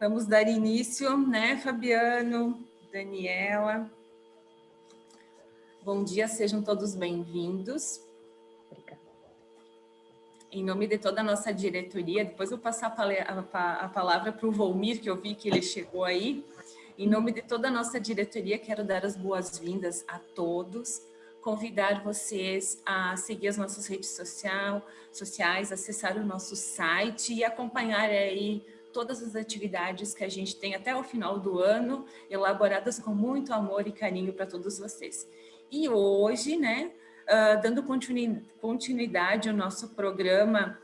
Vamos dar início, né, Fabiano, Daniela. Bom dia, sejam todos bem-vindos. Em nome de toda a nossa diretoria, depois eu vou passar a palavra para o Volmir, que eu vi que ele chegou aí. Em nome de toda a nossa diretoria, quero dar as boas-vindas a todos, convidar vocês a seguir as nossas redes sociais, acessar o nosso site e acompanhar aí todas as atividades que a gente tem até o final do ano, elaboradas com muito amor e carinho para todos vocês. E hoje, né, dando continuidade ao nosso programa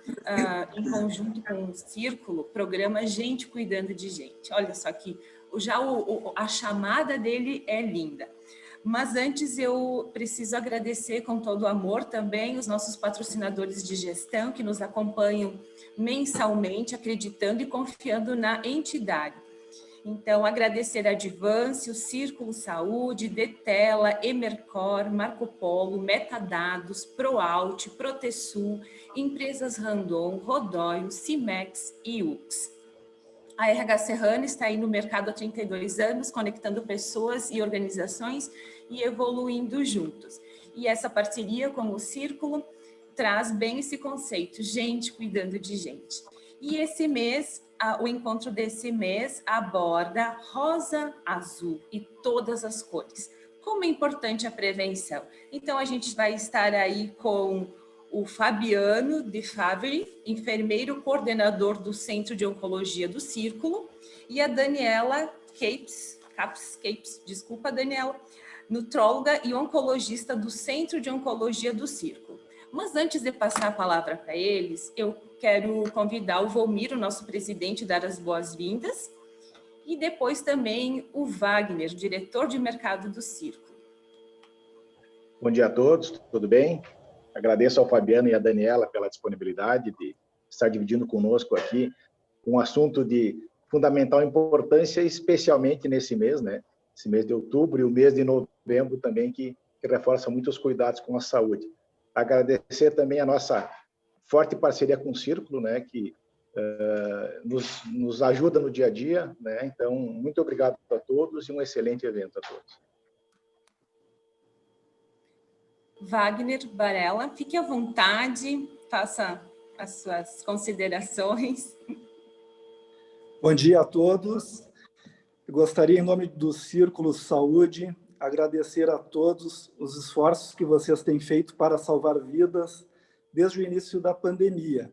em conjunto com o Círculo, programa Gente Cuidando de Gente. Olha só que já a chamada dele é linda. Mas antes eu preciso agradecer com todo o amor também os nossos patrocinadores de gestão que nos acompanham mensalmente, acreditando e confiando na entidade. Então, agradecer a Advance, o Círculo Saúde, Detela, Emercor, Marco Polo, Metadados, ProAlt, Protesul, Empresas Randon, Rodóio, Cimex e UX. A RH Serrana está aí no mercado há 32 anos, conectando pessoas e organizações e evoluindo juntos. E essa parceria com o Círculo traz bem esse conceito, gente cuidando de gente. E esse mês, o encontro desse mês aborda rosa, azul e todas as cores. Como é importante a prevenção. Então, a gente vai estar aí com o Fabiano de Favre, enfermeiro coordenador do Centro de Oncologia do Círculo, e a Daniela Capes, desculpa, Daniela, nutróloga e oncologista do Centro de Oncologia do Círculo. Mas antes de passar a palavra para eles, eu quero convidar o Volmir, o nosso presidente, a dar as boas-vindas, e depois também o Wagner, diretor de mercado do Círculo. Bom dia a todos, tudo bem? Agradeço ao Fabiano e à Daniela pela disponibilidade de estar dividindo conosco aqui um assunto de fundamental importância, especialmente nesse mês, né? Esse mês de outubro e o mês de novembro também, que reforça muitos cuidados com a saúde. Agradecer também a nossa forte parceria com o Círculo, né? Que nos ajuda no dia a dia, né? Então, muito obrigado a todos e um excelente evento a todos. Wagner Barella, fique à vontade, faça as suas considerações. Bom dia a todos. Eu gostaria, em nome do Círculo Saúde, agradecer a todos os esforços que vocês têm feito para salvar vidas desde o início da pandemia.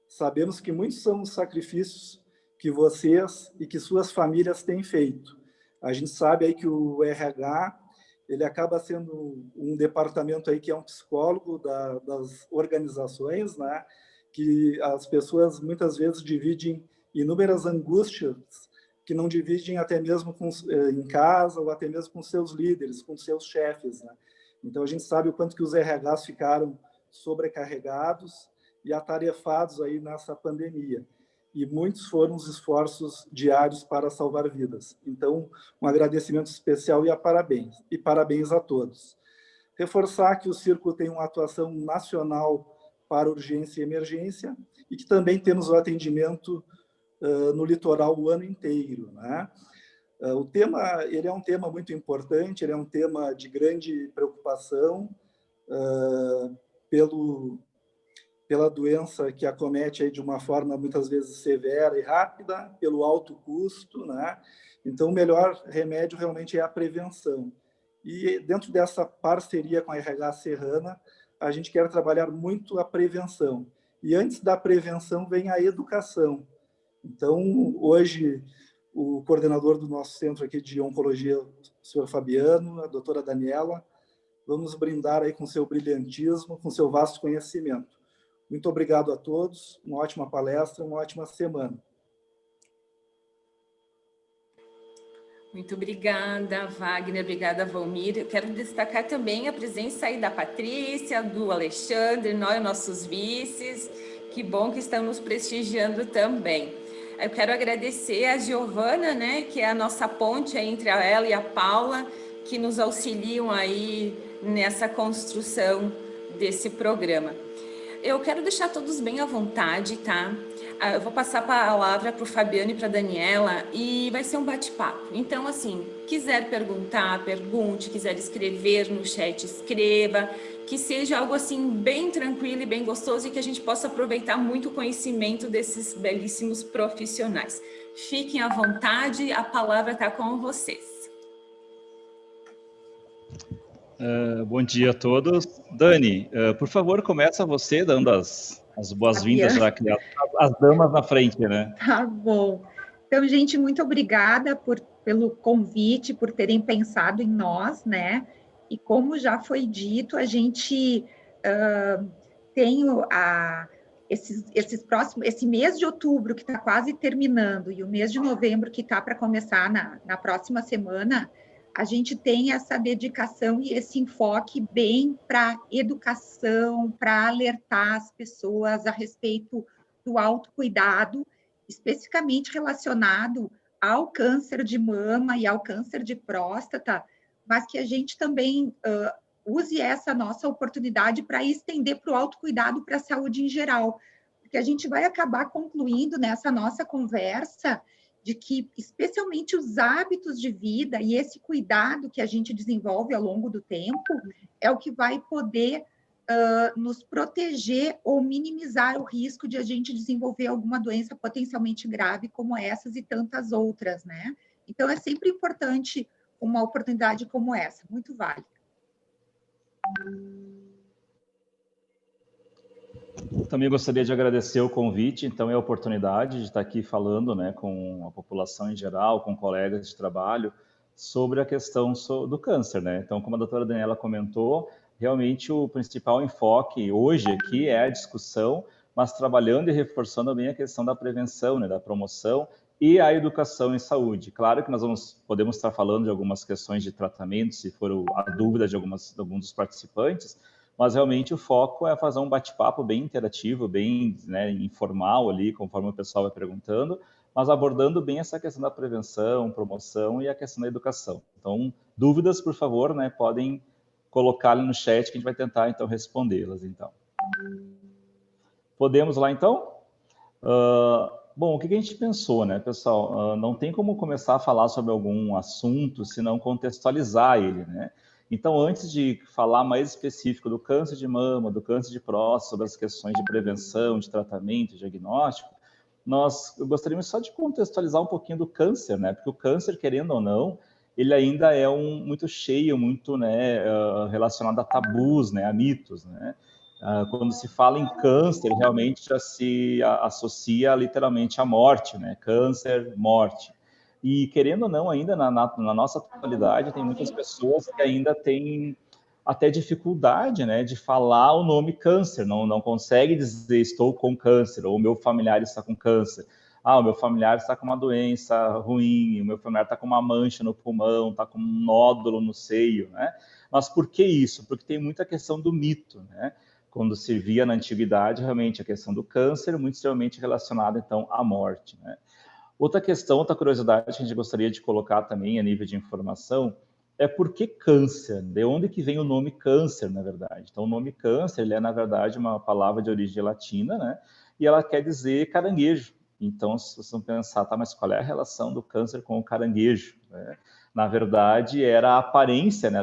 Sabemos que muitos são os sacrifícios que vocês e que suas famílias têm feito. A gente sabe aí que o RH ele acaba sendo um departamento aí que é um psicólogo das organizações, né? Que as pessoas muitas vezes dividem inúmeras angústias que não dividem até mesmo em casa ou até mesmo com seus líderes, com seus chefes, né? Então a gente sabe o quanto que os RHs ficaram sobrecarregados e atarefados aí nessa pandemia. E muitos foram os esforços diários para salvar vidas. Então, um agradecimento especial e parabéns a todos. Reforçar que o Círculo tem uma atuação nacional para urgência e emergência e que também temos o atendimento no litoral o ano inteiro, né? O tema, ele é um tema muito importante, ele é um tema de grande preocupação pela doença que acomete aí de uma forma muitas vezes severa e rápida, pelo alto custo, né? Então, o melhor remédio realmente é a prevenção. E dentro dessa parceria com a RH Serrana, a gente quer trabalhar muito a prevenção. E antes da prevenção vem a educação. Então, hoje, o coordenador do nosso centro aqui de oncologia, o senhor Fabiano, a doutora Daniela, vamos brindar aí com seu brilhantismo, com seu vasto conhecimento. Muito obrigado a todos, uma ótima palestra, uma ótima semana. Muito obrigada, Wagner, obrigada, Volmir. Eu quero destacar também a presença aí da Patrícia, do Alexandre, nós, nossos vices. Que bom que estão nos prestigiando também. Eu quero agradecer a Giovana, né, que é a nossa ponte entre ela e a Paula, que nos auxiliam aí nessa construção desse programa. Eu quero deixar todos bem à vontade, tá? Eu vou passar a palavra para o Fabiano e para a Daniela e vai ser um bate-papo. Então, assim, quiser perguntar, pergunte, quiser escrever no chat, escreva, que seja algo assim bem tranquilo e bem gostoso e que a gente possa aproveitar muito o conhecimento desses belíssimos profissionais. Fiquem à vontade, a palavra está com vocês. Bom dia a todos. Dani, por favor, começa você dando as boas-vindas, já que as damas na frente, né? Tá bom. Então, gente, muito obrigada pelo convite, por terem pensado em nós, né? E como já foi dito, a gente tem esse mês de outubro, que está quase terminando, e o mês de novembro, que está para começar na próxima semana, a gente tem essa dedicação e esse enfoque bem para educação, para alertar as pessoas a respeito do autocuidado, especificamente relacionado ao câncer de mama e ao câncer de próstata, mas que a gente também use essa nossa oportunidade para estender para o autocuidado, para a saúde em geral, porque a gente vai acabar concluindo nessa nossa conversa de que, especialmente, os hábitos de vida e esse cuidado que a gente desenvolve ao longo do tempo é o que vai poder nos proteger ou minimizar o risco de a gente desenvolver alguma doença potencialmente grave como essas e tantas outras, né? Então, é sempre importante uma oportunidade como essa, muito válida. Também gostaria de agradecer o convite, então, e a oportunidade de estar aqui falando, né, com a população em geral, com colegas de trabalho, sobre a questão do câncer, né? Então, como a doutora Daniela comentou, realmente o principal enfoque hoje aqui é a discussão, mas trabalhando e reforçando bem a questão da prevenção, né, da promoção e a educação em saúde. Claro que nós podemos estar falando de algumas questões de tratamento, se for a dúvida de alguns dos participantes, mas realmente o foco é fazer um bate-papo bem interativo, bem, né, informal ali, conforme o pessoal vai perguntando, mas abordando bem essa questão da prevenção, promoção e a questão da educação. Então, dúvidas, por favor, né, podem colocar ali no chat que a gente vai tentar, então, respondê-las, então. Podemos lá, então? Bom, o que a gente pensou, né, pessoal? Não tem como começar a falar sobre algum assunto se não contextualizar ele, né? Então, antes de falar mais específico do câncer de mama, do câncer de próstata, sobre as questões de prevenção, de tratamento, diagnóstico, nós gostaríamos só de contextualizar um pouquinho do câncer, né? Porque o câncer, querendo ou não, ele ainda é muito cheio, muito, né, relacionado a tabus, né, a mitos, né? Quando se fala em câncer, realmente já se associa literalmente à morte, né? Câncer, morte. E, querendo ou não, ainda na nossa atualidade, tem muitas pessoas que ainda têm até dificuldade, né, de falar o nome câncer, não consegue dizer estou com câncer, ou o meu familiar está com câncer. O meu familiar está com uma doença ruim, o meu familiar está com uma mancha no pulmão, está com um nódulo no seio, né? Mas por que isso? Porque tem muita questão do mito, né? Quando se via na antiguidade, realmente, a questão do câncer, muito extremamente relacionada, então, à morte, né? Outra questão, outra curiosidade que a gente gostaria de colocar também a nível de informação é por que câncer? De onde que vem o nome câncer, na verdade? Então, o nome câncer, ele é, na verdade, uma palavra de origem latina, né? E ela quer dizer caranguejo. Então, se vocês vão pensar, tá, mas qual é a relação do câncer com o caranguejo, né? Na verdade, era a aparência, né,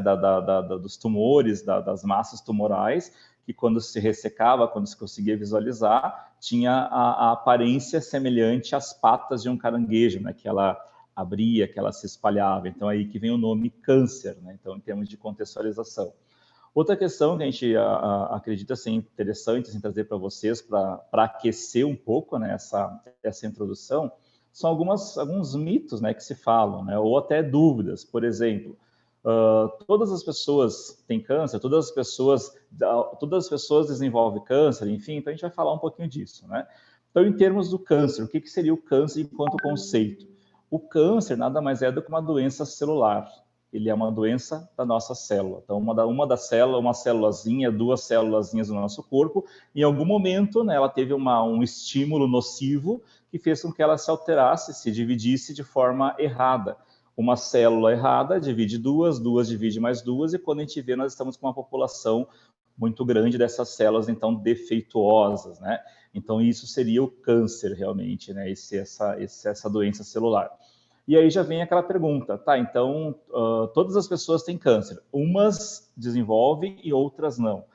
dos tumores, das massas tumorais, que quando se ressecava, quando se conseguia visualizar, tinha a aparência semelhante às patas de um caranguejo, né? Que ela abria, que ela se espalhava. Então, aí que vem o nome câncer, né? Então, em termos de contextualização. Outra questão que a gente acredita ser interessante assim, trazer para vocês, para aquecer um pouco, né, essa introdução, são alguns mitos, né, que se falam, né, ou até dúvidas. Por exemplo, todas as pessoas têm câncer, todas as pessoas desenvolvem câncer, enfim, então a gente vai falar um pouquinho disso, né? Então, em termos do câncer, o que seria o câncer enquanto conceito? O câncer nada mais é do que uma doença celular. Ele é uma doença da nossa célula. Então, uma célulazinha, duas célulazinhas do nosso corpo, em algum momento, né, ela teve um estímulo nocivo que fez com que ela se alterasse, se dividisse de forma errada. Uma célula errada divide duas divide mais duas, e quando a gente vê, nós estamos com uma população muito grande dessas células, então, defeituosas, né? Então, isso seria o câncer, realmente, né? Essa doença celular. E aí já vem aquela pergunta, tá, então, todas as pessoas têm câncer. Umas desenvolvem e outras não.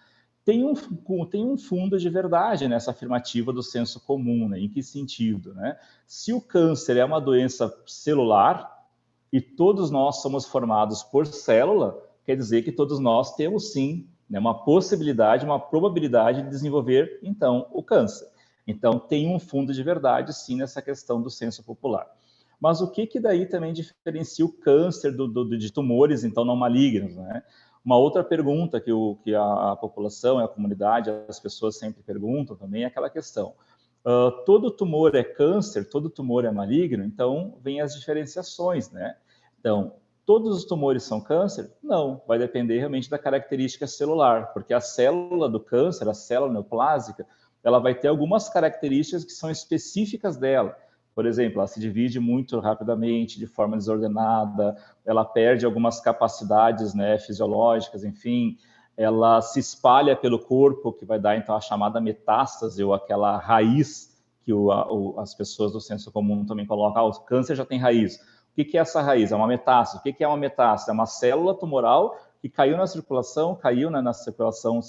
Tem um fundo de verdade nessa afirmativa do senso comum, né? Em que sentido, né? Se o câncer é uma doença celular e todos nós somos formados por célula, quer dizer que todos nós temos, sim, né, uma possibilidade, uma probabilidade de desenvolver, então, o câncer. Então, tem um fundo de verdade, sim, nessa questão do senso popular. Mas o que daí também diferencia o câncer de tumores, então, não malignos, né? Uma outra pergunta que a população, a comunidade, as pessoas sempre perguntam também é aquela questão. Todo tumor é câncer, todo tumor é maligno, então vem as diferenciações, né? Então, todos os tumores são câncer? Não, vai depender realmente da característica celular, porque a célula do câncer, a célula neoplásica, ela vai ter algumas características que são específicas dela. Por exemplo, ela se divide muito rapidamente, de forma desordenada, ela perde algumas capacidades, né, fisiológicas, enfim, ela se espalha pelo corpo, que vai dar, então, a chamada metástase, ou aquela raiz que as pessoas do senso comum também colocam. O câncer já tem raiz. O que é essa raiz? É uma metástase. O que é uma metástase? É uma célula tumoral que caiu na circulação, na circulação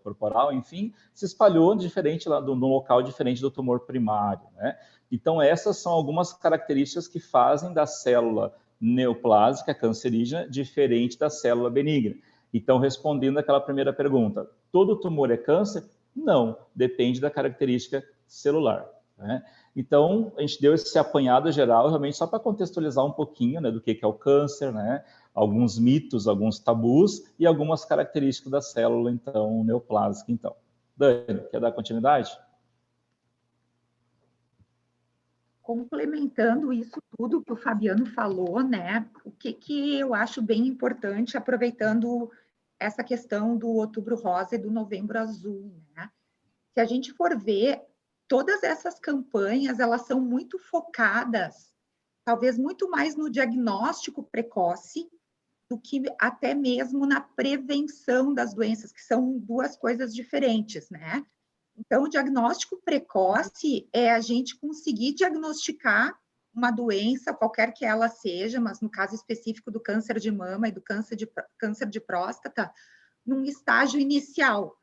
corporal, enfim, se espalhou diferente num local diferente do tumor primário, né? Então, essas são algumas características que fazem da célula neoplásica cancerígena diferente da célula benigna. Então, respondendo àquela primeira pergunta, todo tumor é câncer? Não, depende da característica celular, né? Então, a gente deu esse apanhado geral, realmente só para contextualizar um pouquinho, né, do que é o câncer, né? Alguns mitos, alguns tabus e algumas características da célula, então, neoplásica. Então, Dani, quer dar continuidade? Complementando isso tudo que o Fabiano falou, né? O que eu acho bem importante, aproveitando essa questão do Outubro Rosa e do Novembro Azul, né? Se a gente for ver, todas essas campanhas, elas são muito focadas, talvez muito mais no diagnóstico precoce do que até mesmo na prevenção das doenças, que são duas coisas diferentes, né? Então, o diagnóstico precoce é a gente conseguir diagnosticar uma doença, qualquer que ela seja, mas no caso específico do câncer de mama e do câncer de próstata, num estágio inicial.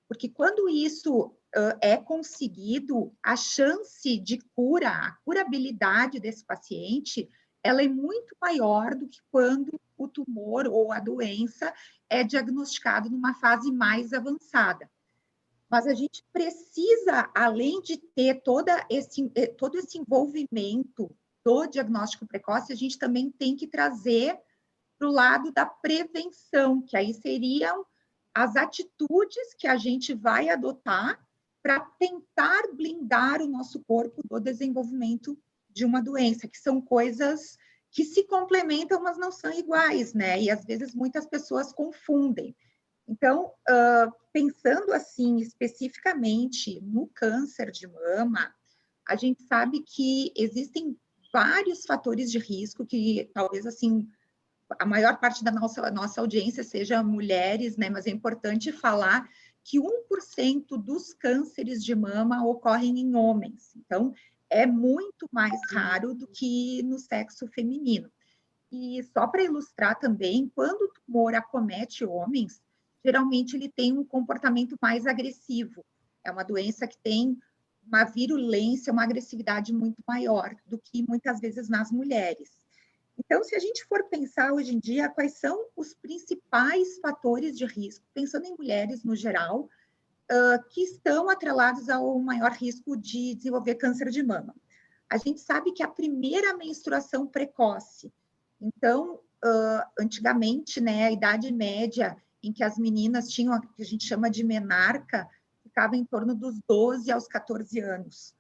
Porque quando isso é conseguido, a chance de cura, a curabilidade desse paciente, ela é muito maior do que quando o tumor ou a doença é diagnosticado numa fase mais avançada. Mas a gente precisa, além de ter todo esse envolvimento do diagnóstico precoce, a gente também tem que trazer para o lado da prevenção, que aí seriam as atitudes que a gente vai adotar para tentar blindar o nosso corpo do desenvolvimento de uma doença, que são coisas que se complementam, mas não são iguais, né? E às vezes muitas pessoas confundem. Então, pensando assim especificamente no câncer de mama, a gente sabe que existem vários fatores de risco que talvez assim a maior parte da nossa audiência seja mulheres, né? Mas é importante falar que 1% dos cânceres de mama ocorrem em homens. Então, é muito mais raro do que no sexo feminino. E só para ilustrar também, quando o tumor acomete homens, geralmente ele tem um comportamento mais agressivo. É uma doença que tem uma virulência, uma agressividade muito maior do que muitas vezes nas mulheres. Então, se a gente for pensar hoje em dia, quais são os principais fatores de risco, pensando em mulheres no geral, que estão atrelados ao maior risco de desenvolver câncer de mama? A gente sabe que a primeira menstruação precoce, então, antigamente, né, a idade média em que as meninas tinham, que a gente chama de menarca, ficava em torno dos 12 aos 14 anos.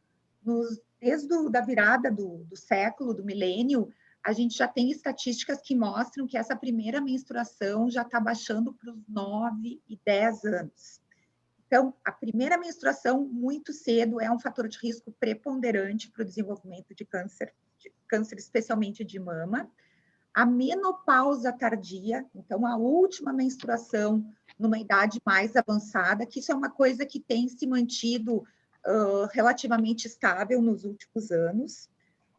Desde a virada do século, do milênio, a gente já tem estatísticas que mostram que essa primeira menstruação já está baixando para os 9 e 10 anos. Então, a primeira menstruação, muito cedo, é um fator de risco preponderante para o desenvolvimento de câncer especialmente de mama. A menopausa tardia, então, a última menstruação numa idade mais avançada, que isso é uma coisa que tem se mantido relativamente estável nos últimos anos.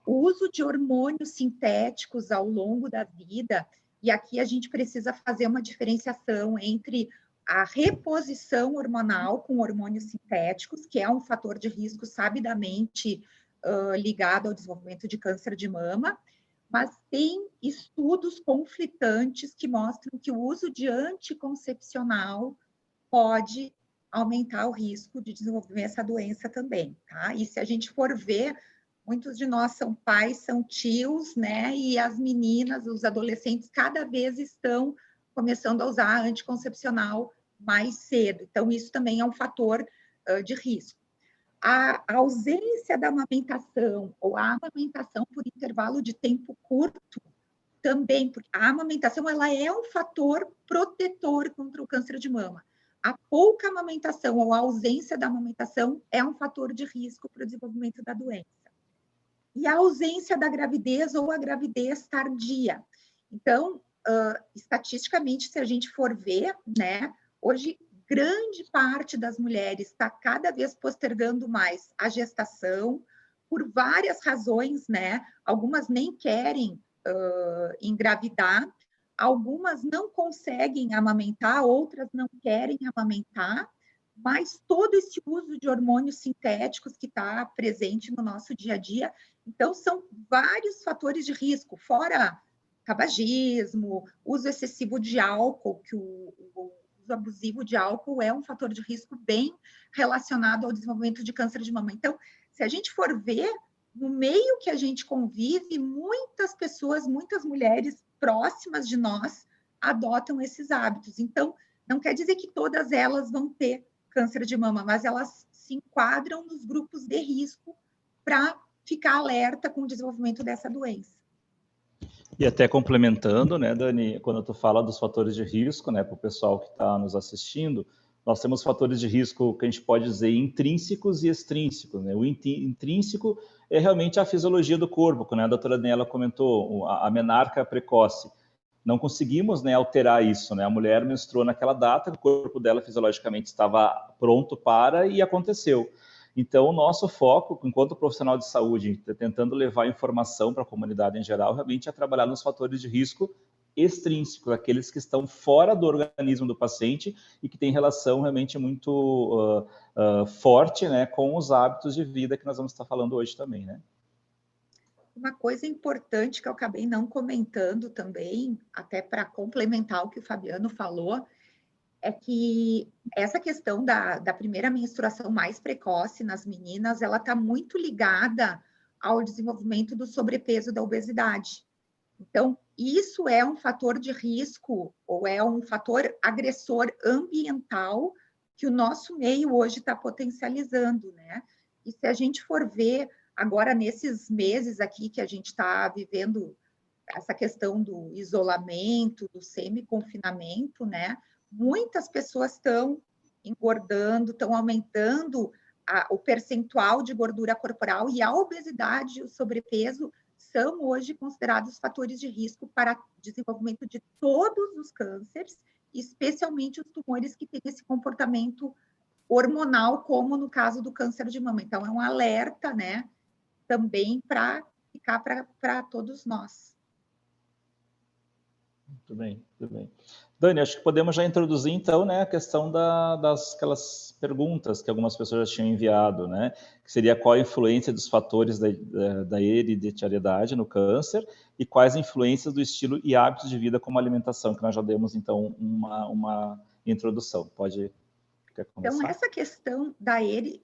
O uso de hormônios sintéticos ao longo da vida, e aqui a gente precisa fazer uma diferenciação entre a reposição hormonal com hormônios sintéticos, que é um fator de risco sabidamente ligado ao desenvolvimento de câncer de mama, mas tem estudos conflitantes que mostram que o uso de anticoncepcional pode aumentar o risco de desenvolver essa doença também, tá? E se a gente for ver, muitos de nós são pais, são tios, né? E as meninas, os adolescentes, cada vez estão começando a usar anticoncepcional mais cedo. Então, isso também é um fator de risco. A ausência da amamentação ou a amamentação por intervalo de tempo curto também, porque a amamentação ela é um fator protetor contra o câncer de mama. A pouca amamentação ou a ausência da amamentação é um fator de risco para o desenvolvimento da doença. E a ausência da gravidez ou a gravidez tardia. Então, estatisticamente, se a gente for ver, né, hoje grande parte das mulheres está cada vez postergando mais a gestação por várias razões, né? Algumas nem querem engravidar, algumas não conseguem amamentar, outras não querem amamentar, mas todo esse uso de hormônios sintéticos que está presente no nosso dia a dia, então são vários fatores de risco, fora tabagismo, uso excessivo de álcool, que o uso abusivo de álcool é um fator de risco bem relacionado ao desenvolvimento de câncer de mama. Então, se a gente for ver, no meio que a gente convive, muitas pessoas, muitas mulheres próximas de nós adotam esses hábitos. Então, não quer dizer que todas elas vão ter câncer de mama, mas elas se enquadram nos grupos de risco para ficar alerta com o desenvolvimento dessa doença. E até complementando, né, Dani, quando tu fala dos fatores de risco, né, para o pessoal que está nos assistindo, nós temos fatores de risco que a gente pode dizer intrínsecos e extrínsecos, né? O intrínseco é realmente a fisiologia do corpo, como a doutora Daniela comentou, a menarca precoce. Não conseguimos, né, alterar isso, né? A mulher menstruou naquela data, o corpo dela fisiologicamente estava pronto para e aconteceu. Então, o nosso foco, enquanto profissional de saúde, tentando levar informação para a comunidade em geral, realmente é trabalhar nos fatores de risco extrínsecos, aqueles que estão fora do organismo do paciente e que têm relação realmente muito forte, né, com os hábitos de vida que nós vamos estar falando hoje também, né? Uma coisa importante que eu acabei não comentando também, até para complementar o que o Fabiano falou, é que essa questão da primeira menstruação mais precoce nas meninas, ela está muito ligada ao desenvolvimento do sobrepeso, da obesidade. Então, isso é um fator de risco, ou é um fator agressor ambiental que o nosso meio hoje está potencializando, né? E se a gente for ver agora nesses meses aqui que a gente está vivendo essa questão do isolamento, do semi-confinamento, né? Muitas pessoas estão engordando, estão aumentando o percentual de gordura corporal e a obesidade e o sobrepeso são hoje considerados fatores de risco para desenvolvimento de todos os cânceres, especialmente os tumores que têm esse comportamento hormonal, como no caso do câncer de mama. Então, é um alerta, né, também para ficar para todos nós. Muito bem, muito bem. Dani, acho que podemos já introduzir, então, né, a questão aquelas perguntas que algumas pessoas já tinham enviado, né, que seria qual a influência dos fatores da hereditariedade no câncer e quais influências do estilo e hábitos de vida como alimentação, que nós já demos, então, uma introdução. Quer começar? Então, essa questão da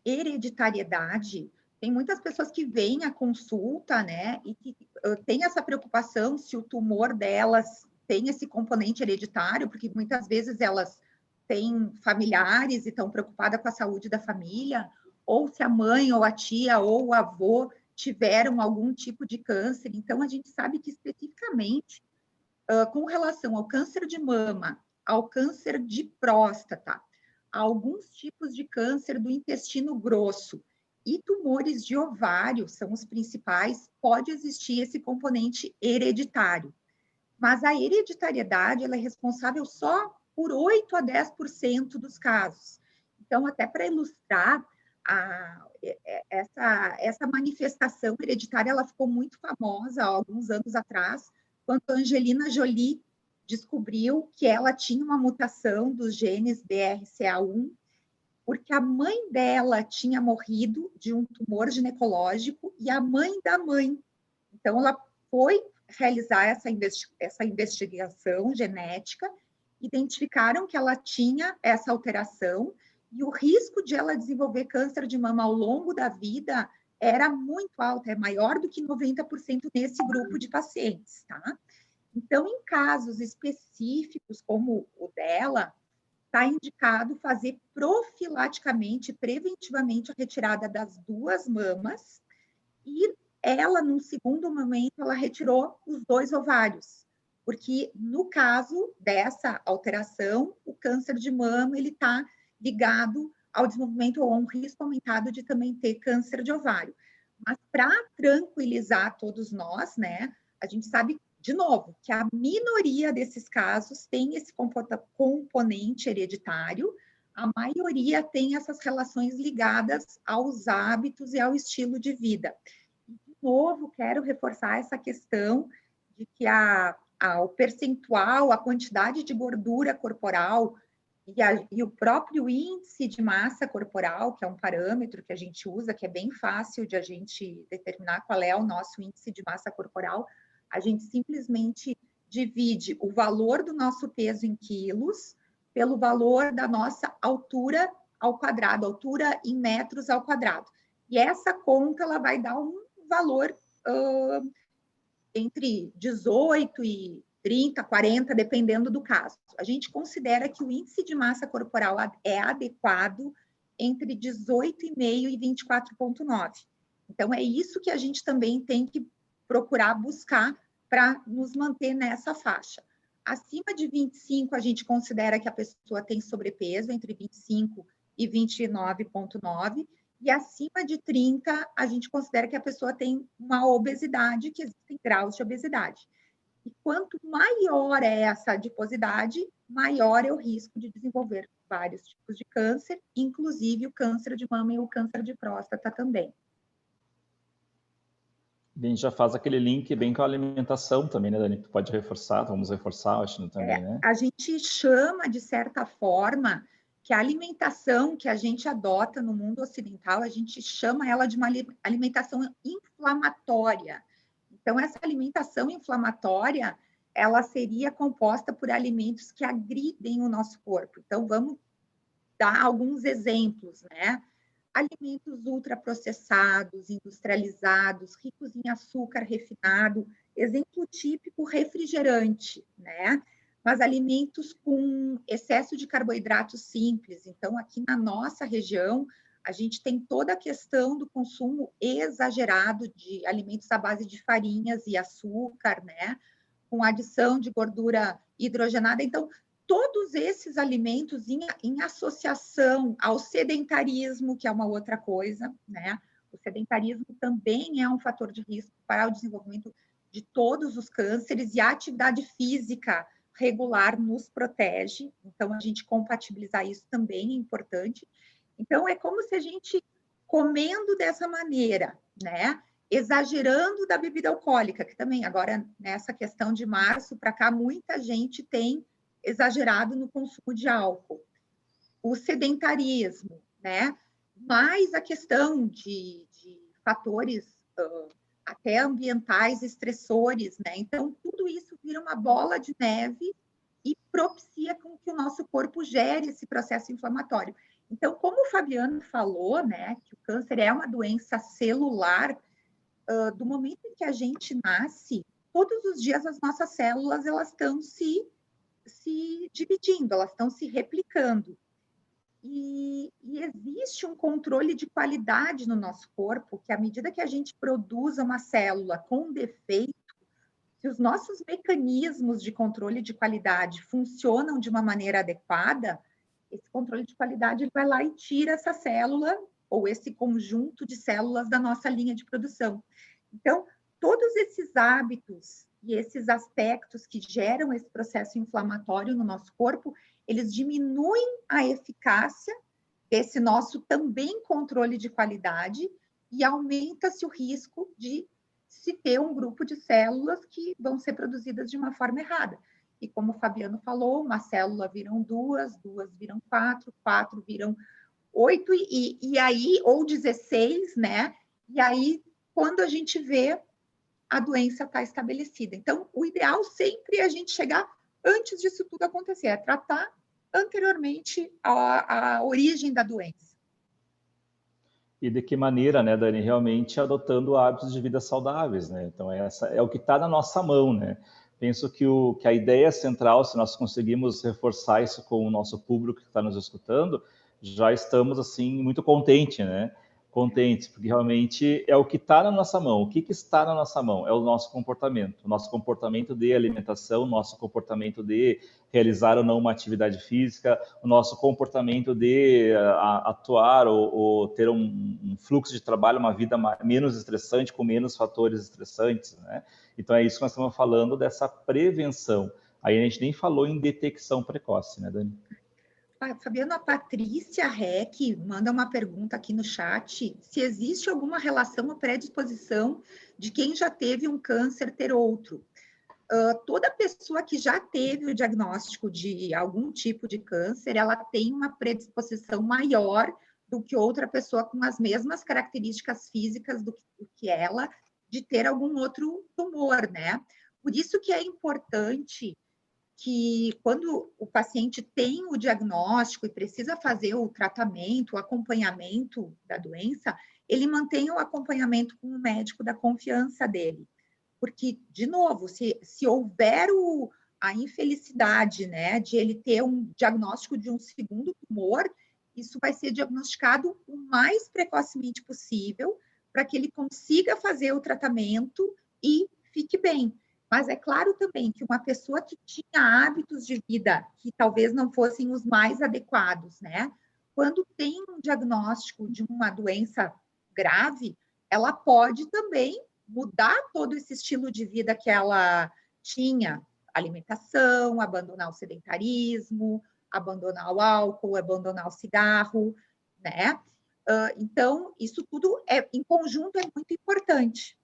hereditariedade, tem muitas pessoas que vêm à consulta, né, e que têm essa preocupação se o tumor delas tem esse componente hereditário, porque muitas vezes elas têm familiares e estão preocupadas com a saúde da família, ou se a mãe, ou a tia, ou o avô tiveram algum tipo de câncer. Então, a gente sabe que especificamente, com relação ao câncer de mama, ao câncer de próstata, a alguns tipos de câncer do intestino grosso e tumores de ovário, são os principais, pode existir esse componente hereditário. Mas a hereditariedade ela é responsável só por 8 a 10% dos casos. Então, até para ilustrar, essa manifestação hereditária ela ficou muito famosa há alguns anos atrás, quando a Angelina Jolie descobriu que ela tinha uma mutação dos genes BRCA1, porque a mãe dela tinha morrido de um tumor ginecológico e a mãe da mãe. Então, ela foi realizar essa investigação genética, identificaram que ela tinha essa alteração e o risco de ela desenvolver câncer de mama ao longo da vida era muito alto, é maior do que 90% nesse grupo de pacientes, tá? Então, em casos específicos como o dela, está indicado fazer profilaticamente, preventivamente, a retirada das 2 mamas e ela, num segundo momento, ela retirou os 2 ovários, porque no caso dessa alteração, o câncer de mama ele está ligado ao desenvolvimento ou a um risco aumentado de também ter câncer de ovário. Mas para tranquilizar todos nós, né, a gente sabe, de novo, que a minoria desses casos tem esse componente hereditário, a maioria tem essas relações ligadas aos hábitos e ao estilo de vida. De novo, quero reforçar essa questão de que o percentual, a quantidade de gordura corporal e o próprio índice de massa corporal, que é um parâmetro que a gente usa, que é bem fácil de a gente determinar qual é o nosso índice de massa corporal, a gente simplesmente divide o valor do nosso peso em quilos pelo valor da nossa altura ao quadrado, altura em metros ao quadrado. E essa conta ela vai dar um valor entre 18 e 30, 40, dependendo do caso. A gente considera que o índice de massa corporal é adequado entre 18,5 e 24,9. Então, é isso que a gente também tem que procurar buscar para nos manter nessa faixa. Acima de 25, a gente considera que a pessoa tem sobrepeso, entre 25 e 29,9, e acima de 30, a gente considera que a pessoa tem uma obesidade, que existem graus de obesidade. E quanto maior é essa adiposidade, maior é o risco de desenvolver vários tipos de câncer, inclusive o câncer de mama e o câncer de próstata também. A gente já faz aquele link bem com a alimentação também, né, Dani? Tu pode reforçar, vamos reforçar, acho, também, né? A gente chama, de certa forma, que a alimentação que a gente adota no mundo ocidental, a gente chama ela de uma alimentação inflamatória. Então, essa alimentação inflamatória, ela seria composta por alimentos que agridem o nosso corpo. Então, vamos dar alguns exemplos, né? Alimentos ultraprocessados, industrializados, ricos em açúcar refinado, exemplo típico, refrigerante, né? Mas alimentos com excesso de carboidratos simples. Então, aqui na nossa região, a gente tem toda a questão do consumo exagerado de alimentos à base de farinhas e açúcar, né? Com adição de gordura hidrogenada. Então, todos esses alimentos em associação ao sedentarismo, que é uma outra coisa, né? O sedentarismo também é um fator de risco para o desenvolvimento de todos os cânceres, e a atividade física regular nos protege. Então, a gente compatibilizar isso também é importante. Então, é como se a gente, comendo dessa maneira, né? Exagerando da bebida alcoólica, que também agora, nessa questão de março para cá, muita gente tem exagerado no consumo de álcool. O sedentarismo, né? Mais a questão de fatores até ambientais estressores, né? Então, tudo isso vira uma bola de neve e propicia com que o nosso corpo gere esse processo inflamatório. Então, como o Fabiano falou, né, que o câncer é uma doença celular, do momento em que a gente nasce, todos os dias as nossas células elas estão se dividindo, elas estão se replicando. E existe um controle de qualidade no nosso corpo, que à medida que a gente produza uma célula com defeito, se os nossos mecanismos de controle de qualidade funcionam de uma maneira adequada, esse controle de qualidade ele vai lá e tira essa célula ou esse conjunto de células da nossa linha de produção. Então, todos esses hábitos e esses aspectos que geram esse processo inflamatório no nosso corpo, eles diminuem a eficácia esse nosso também controle de qualidade e aumenta-se o risco de se ter um grupo de células que vão ser produzidas de uma forma errada. E como o Fabiano falou, uma célula viram 2, 2 viram 4, 4 viram 8, e aí, ou 16, né? E aí, quando a gente vê, a doença está estabelecida. Então, o ideal sempre é a gente chegar antes disso tudo acontecer, é tratar anteriormente a origem da doença. E de que maneira, né, Dani, realmente adotando hábitos de vida saudáveis, né? Então, essa é o que está na nossa mão, né? Penso que a ideia central, se nós conseguimos reforçar isso com o nosso público que está nos escutando, já estamos, assim, muito contentes, né? Contentes, porque realmente é o que está na nossa mão. O que está na nossa mão? É o nosso comportamento de alimentação, o nosso comportamento de realizar ou não uma atividade física, o nosso comportamento de atuar ou ter um fluxo de trabalho, uma vida menos estressante, com menos fatores estressantes, né? Então é isso que nós estamos falando dessa prevenção. Aí a gente nem falou em detecção precoce, né, Dani? Fabiano, a Patrícia Reck manda uma pergunta aqui no chat, se existe alguma relação ou predisposição de quem já teve um câncer ter outro. Toda pessoa que já teve o diagnóstico de algum tipo de câncer, ela tem uma predisposição maior do que outra pessoa com as mesmas características físicas do que ela, de ter algum outro tumor, né? Por isso que é importante que quando o paciente tem o diagnóstico e precisa fazer o tratamento, o acompanhamento da doença, ele mantenha o acompanhamento com o médico da confiança dele. Porque, de novo, se houver a infelicidade, né, de ele ter um diagnóstico de um segundo tumor, isso vai ser diagnosticado o mais precocemente possível para que ele consiga fazer o tratamento e fique bem. Mas é claro também que uma pessoa que tinha hábitos de vida que talvez não fossem os mais adequados, né? Quando tem um diagnóstico de uma doença grave, ela pode também mudar todo esse estilo de vida que ela tinha, alimentação, abandonar o sedentarismo, abandonar o álcool, abandonar o cigarro, né? Então, isso tudo em conjunto é muito importante.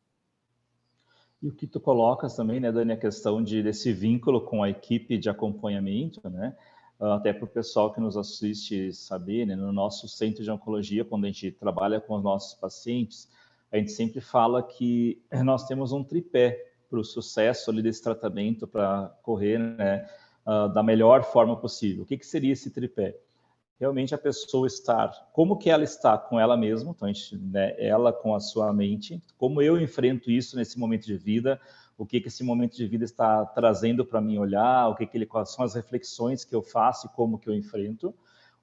E o que tu colocas também, né, Dani, a questão desse vínculo com a equipe de acompanhamento, né? Até para o pessoal que nos assiste saber, né, no nosso centro de oncologia, quando a gente trabalha com os nossos pacientes, a gente sempre fala que nós temos um tripé para o sucesso ali desse tratamento, para correr, né, da melhor forma possível. O que seria esse tripé? Realmente a pessoa estar, como que ela está com ela mesma, então a gente, né, ela com a sua mente, como eu enfrento isso nesse momento de vida, o que esse momento de vida está trazendo para mim olhar, quais são as reflexões que eu faço e como que eu enfrento,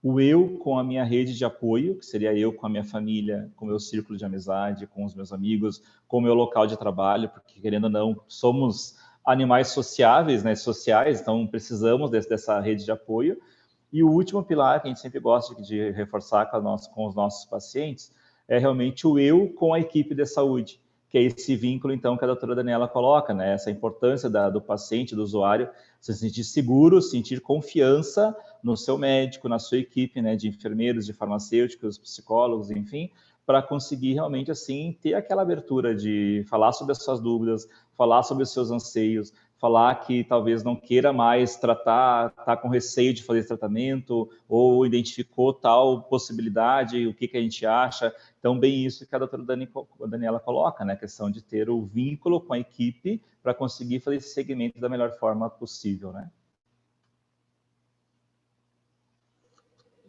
o eu com a minha rede de apoio, que seria eu com a minha família, com o meu círculo de amizade, com os meus amigos, com o meu local de trabalho, porque querendo ou não, somos animais sociáveis, né, sociais, então precisamos dessa rede de apoio. E o último pilar que a gente sempre gosta de reforçar com os nossos pacientes é realmente o eu com a equipe de saúde, que é esse vínculo, então, que a doutora Daniela coloca, né? Essa importância do paciente, do usuário, se sentir seguro, sentir confiança no seu médico, na sua equipe, né? De enfermeiros, de farmacêuticos, psicólogos, enfim, para conseguir realmente, assim, ter aquela abertura de falar sobre as suas dúvidas, falar sobre os seus anseios, falar que talvez não queira mais tratar, está com receio de fazer tratamento, ou identificou tal possibilidade, o que a gente acha. Então, bem isso que a doutora Daniela coloca, né? A questão de ter o vínculo com a equipe para conseguir fazer esse segmento da melhor forma possível, né?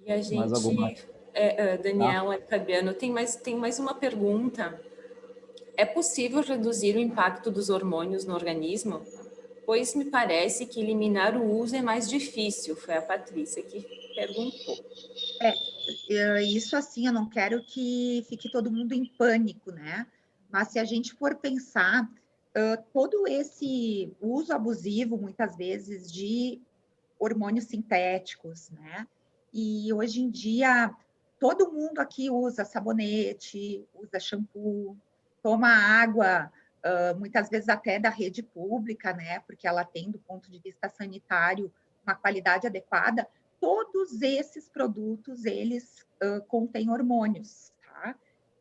E a gente, Daniela, Fabiano, tem mais uma pergunta. É possível reduzir o impacto dos hormônios no organismo? Pois me parece que eliminar o uso é mais difícil. Foi a Patrícia que perguntou. Isso assim, eu não quero que fique todo mundo em pânico, né? Mas se a gente for pensar, todo esse uso abusivo, muitas vezes, de hormônios sintéticos, né? E hoje em dia, todo mundo aqui usa sabonete, usa shampoo, toma água, muitas vezes até da rede pública, né? Porque ela tem, do ponto de vista sanitário, uma qualidade adequada. Todos esses produtos, eles contém hormônios, tá?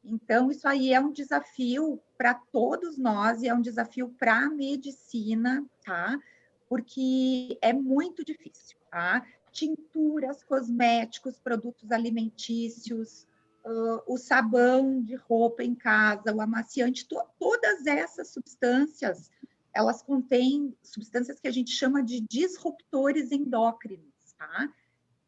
Então, isso aí é um desafio para todos nós e é um desafio para a medicina, tá? Porque é muito difícil, tá? Tinturas, cosméticos, produtos alimentícios, o sabão de roupa em casa, o amaciante, todas essas substâncias, elas contêm substâncias que a gente chama de disruptores endócrinos, tá?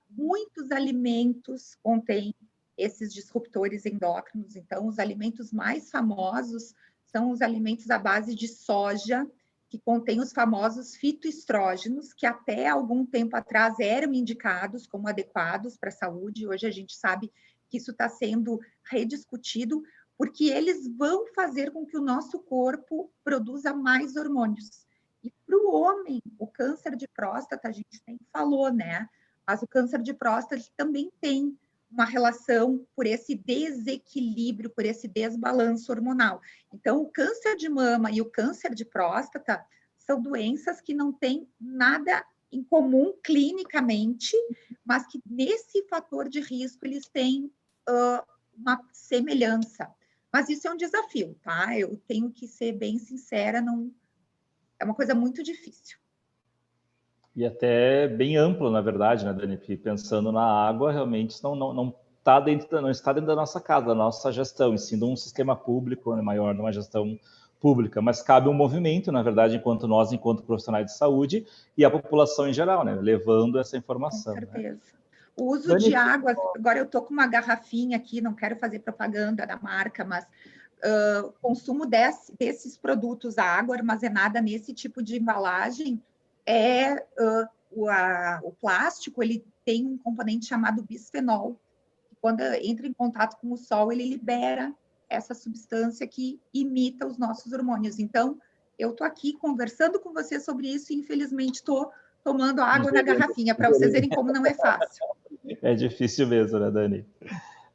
Muitos alimentos contêm esses disruptores endócrinos. Então, os alimentos mais famosos são os alimentos à base de soja, que contêm os famosos fitoestrógenos, que até algum tempo atrás eram indicados como adequados para a saúde. Hoje a gente sabe que isso está sendo rediscutido, porque eles vão fazer com que o nosso corpo produza mais hormônios. E para o homem, o câncer de próstata, a gente sempre falou, né? Mas o câncer de próstata também tem uma relação por esse desequilíbrio, por esse desbalanço hormonal. Então, o câncer de mama e o câncer de próstata são doenças que não têm nada em comum clinicamente, mas que nesse fator de risco eles têm uma semelhança. Mas isso é um desafio, tá? Eu tenho que ser bem sincera, não é uma coisa muito difícil. E até bem amplo, na verdade, né, Dani? Porque pensando na água, realmente isso não está dentro da nossa casa, da nossa gestão, e sim de um sistema público, né, maior, de uma gestão pública. Mas cabe um movimento, na verdade, enquanto profissionais de saúde, e a população em geral, né, levando essa informação. Com certeza. Né? O uso Dani, de água, agora eu estou com uma garrafinha aqui, não quero fazer propaganda da marca, mas o consumo desses produtos, a água armazenada nesse tipo de embalagem, o plástico, ele tem um componente chamado bisfenol, que quando entra em contato com o sol, ele libera essa substância que imita os nossos hormônios. Então, eu estou aqui conversando com você sobre isso e, infelizmente, estou tomando água na garrafinha, para vocês verem como não é fácil. É difícil mesmo, né, Dani?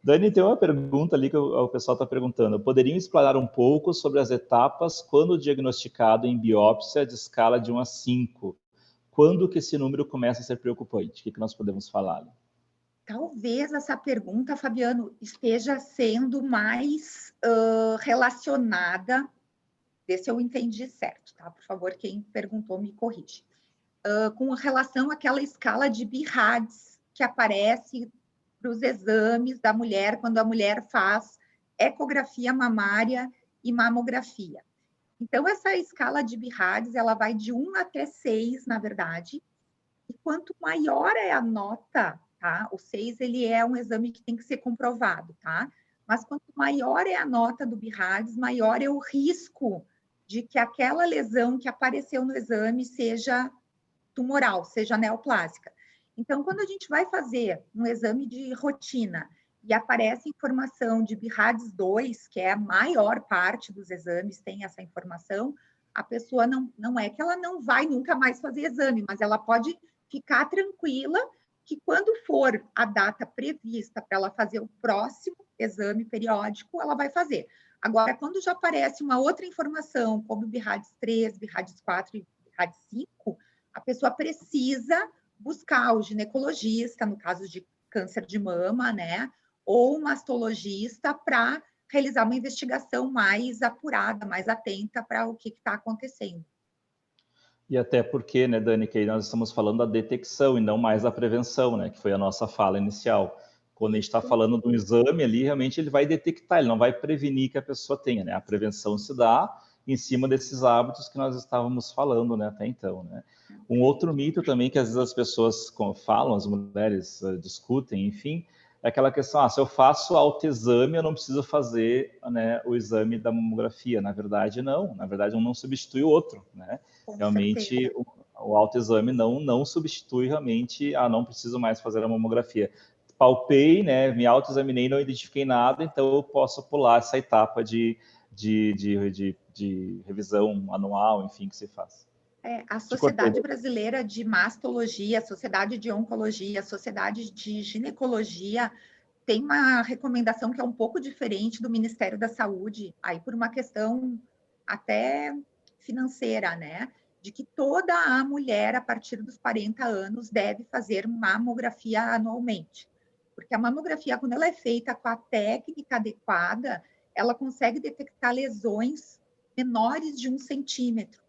Dani, tem uma pergunta ali que o pessoal está perguntando. Poderiam explorar um pouco sobre as etapas quando diagnosticado em biópsia de escala de 1 a 5? Quando que esse número começa a ser preocupante? O que nós podemos falar? Talvez essa pergunta, Fabiano, esteja sendo mais relacionada, ver se eu entendi certo, tá? Por favor, quem perguntou me corrige. Com relação àquela escala de BIRADS que aparece para os exames da mulher quando a mulher faz ecografia mamária e mamografia. Então, essa escala de BIRADS, ela vai de 1 até 6, na verdade, e quanto maior é a nota, tá? O 6, ele é um exame que tem que ser comprovado, tá? Mas quanto maior é a nota do BIRADS, maior é o risco de que aquela lesão que apareceu no exame seja tumoral, seja neoplásica. Então, quando a gente vai fazer um exame de rotina e aparece informação de BIRADS 2, que é a maior parte dos exames tem essa informação, a pessoa não é que ela não vai nunca mais fazer exame, mas ela pode ficar tranquila que quando for a data prevista para ela fazer o próximo exame periódico, ela vai fazer. Agora, quando já aparece uma outra informação, como BIRADS 3, BIRADS 4 e BIRADS 5, a pessoa precisa buscar o ginecologista, no caso de câncer de mama, né? Ou o mastologista para realizar uma investigação mais apurada, mais atenta para o que está acontecendo. E até porque, né, Dani, que aí nós estamos falando da detecção e não mais da prevenção, né, que foi a nossa fala inicial. Quando a gente está falando do exame ali, realmente ele vai detectar, ele não vai prevenir que a pessoa tenha, né? A prevenção se dá em cima desses hábitos que nós estávamos falando, né, até então, né? Um outro mito também que às vezes as pessoas falam, as mulheres discutem, enfim, é aquela questão, se eu faço autoexame, eu não preciso fazer, né, o exame da mamografia. Na verdade, não. Na verdade, um não substitui o outro, né? Realmente, o autoexame não substitui realmente, não preciso mais fazer a mamografia. Palpei, né, me autoexaminei, não identifiquei nada, então eu posso pular essa etapa de revisão anual, enfim, que se faz. A Sociedade Brasileira de Mastologia, a Sociedade de Oncologia, a Sociedade de Ginecologia tem uma recomendação que é um pouco diferente do Ministério da Saúde, aí por uma questão até financeira, né? De que toda a mulher, a partir dos 40 anos, deve fazer mamografia anualmente. Porque a mamografia, quando ela é feita com a técnica adequada, ela consegue detectar lesões menores de 1 centímetro,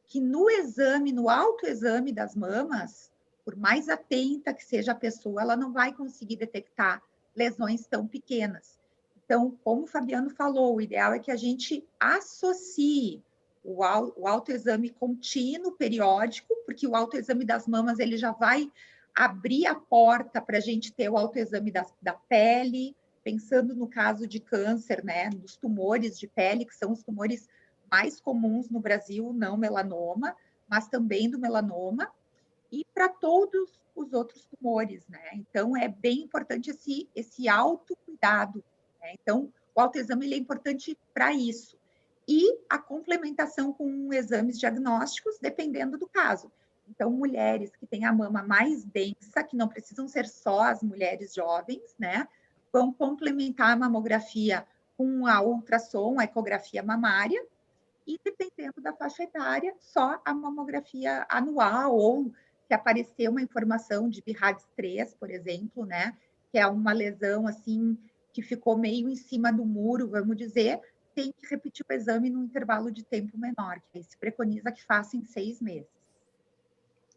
que no exame, no autoexame das mamas, por mais atenta que seja a pessoa, ela não vai conseguir detectar lesões tão pequenas. Então, como o Fabiano falou, o ideal é que a gente associe o autoexame contínuo, periódico, porque o autoexame das mamas ele já vai abrir a porta para a gente ter o autoexame da pele, pensando no caso de câncer, né, dos tumores de pele, que são os tumores mais comuns no Brasil, não melanoma, mas também do melanoma, e para todos os outros tumores, né? Então, é bem importante esse autocuidado, né? Então, o autoexame ele é importante para isso. E a complementação com exames diagnósticos, dependendo do caso. Então, mulheres que têm a mama mais densa, que não precisam ser só as mulheres jovens, né? Vão complementar a mamografia com a ultrassom, a ecografia mamária, e dependendo da faixa etária, só a mamografia anual, ou se aparecer uma informação de BIRADS 3, por exemplo, né, que é uma lesão assim que ficou meio em cima do muro, vamos dizer, tem que repetir o exame num intervalo de tempo menor, que aí se preconiza que faça em 6 meses.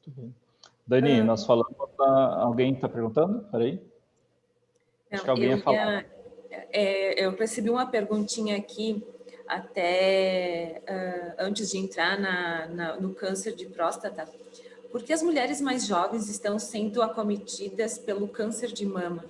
Muito bem. Dani, nós falamos... Alguém está perguntando? Peraí. Acho que alguém ia falar. Eu recebi uma perguntinha aqui, até antes de entrar no câncer de próstata. Por que as mulheres mais jovens estão sendo acometidas pelo câncer de mama?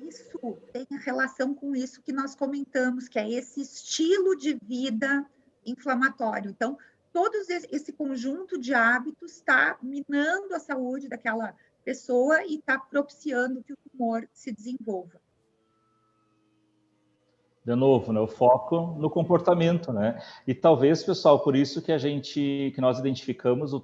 Isso tem relação com isso que nós comentamos, que é esse estilo de vida inflamatório. Então, todo esse conjunto de hábitos está minando a saúde daquela pessoa e está propiciando que o tumor se desenvolva. De novo, né, o foco no comportamento, né? E talvez, pessoal, por isso que nós identificamos o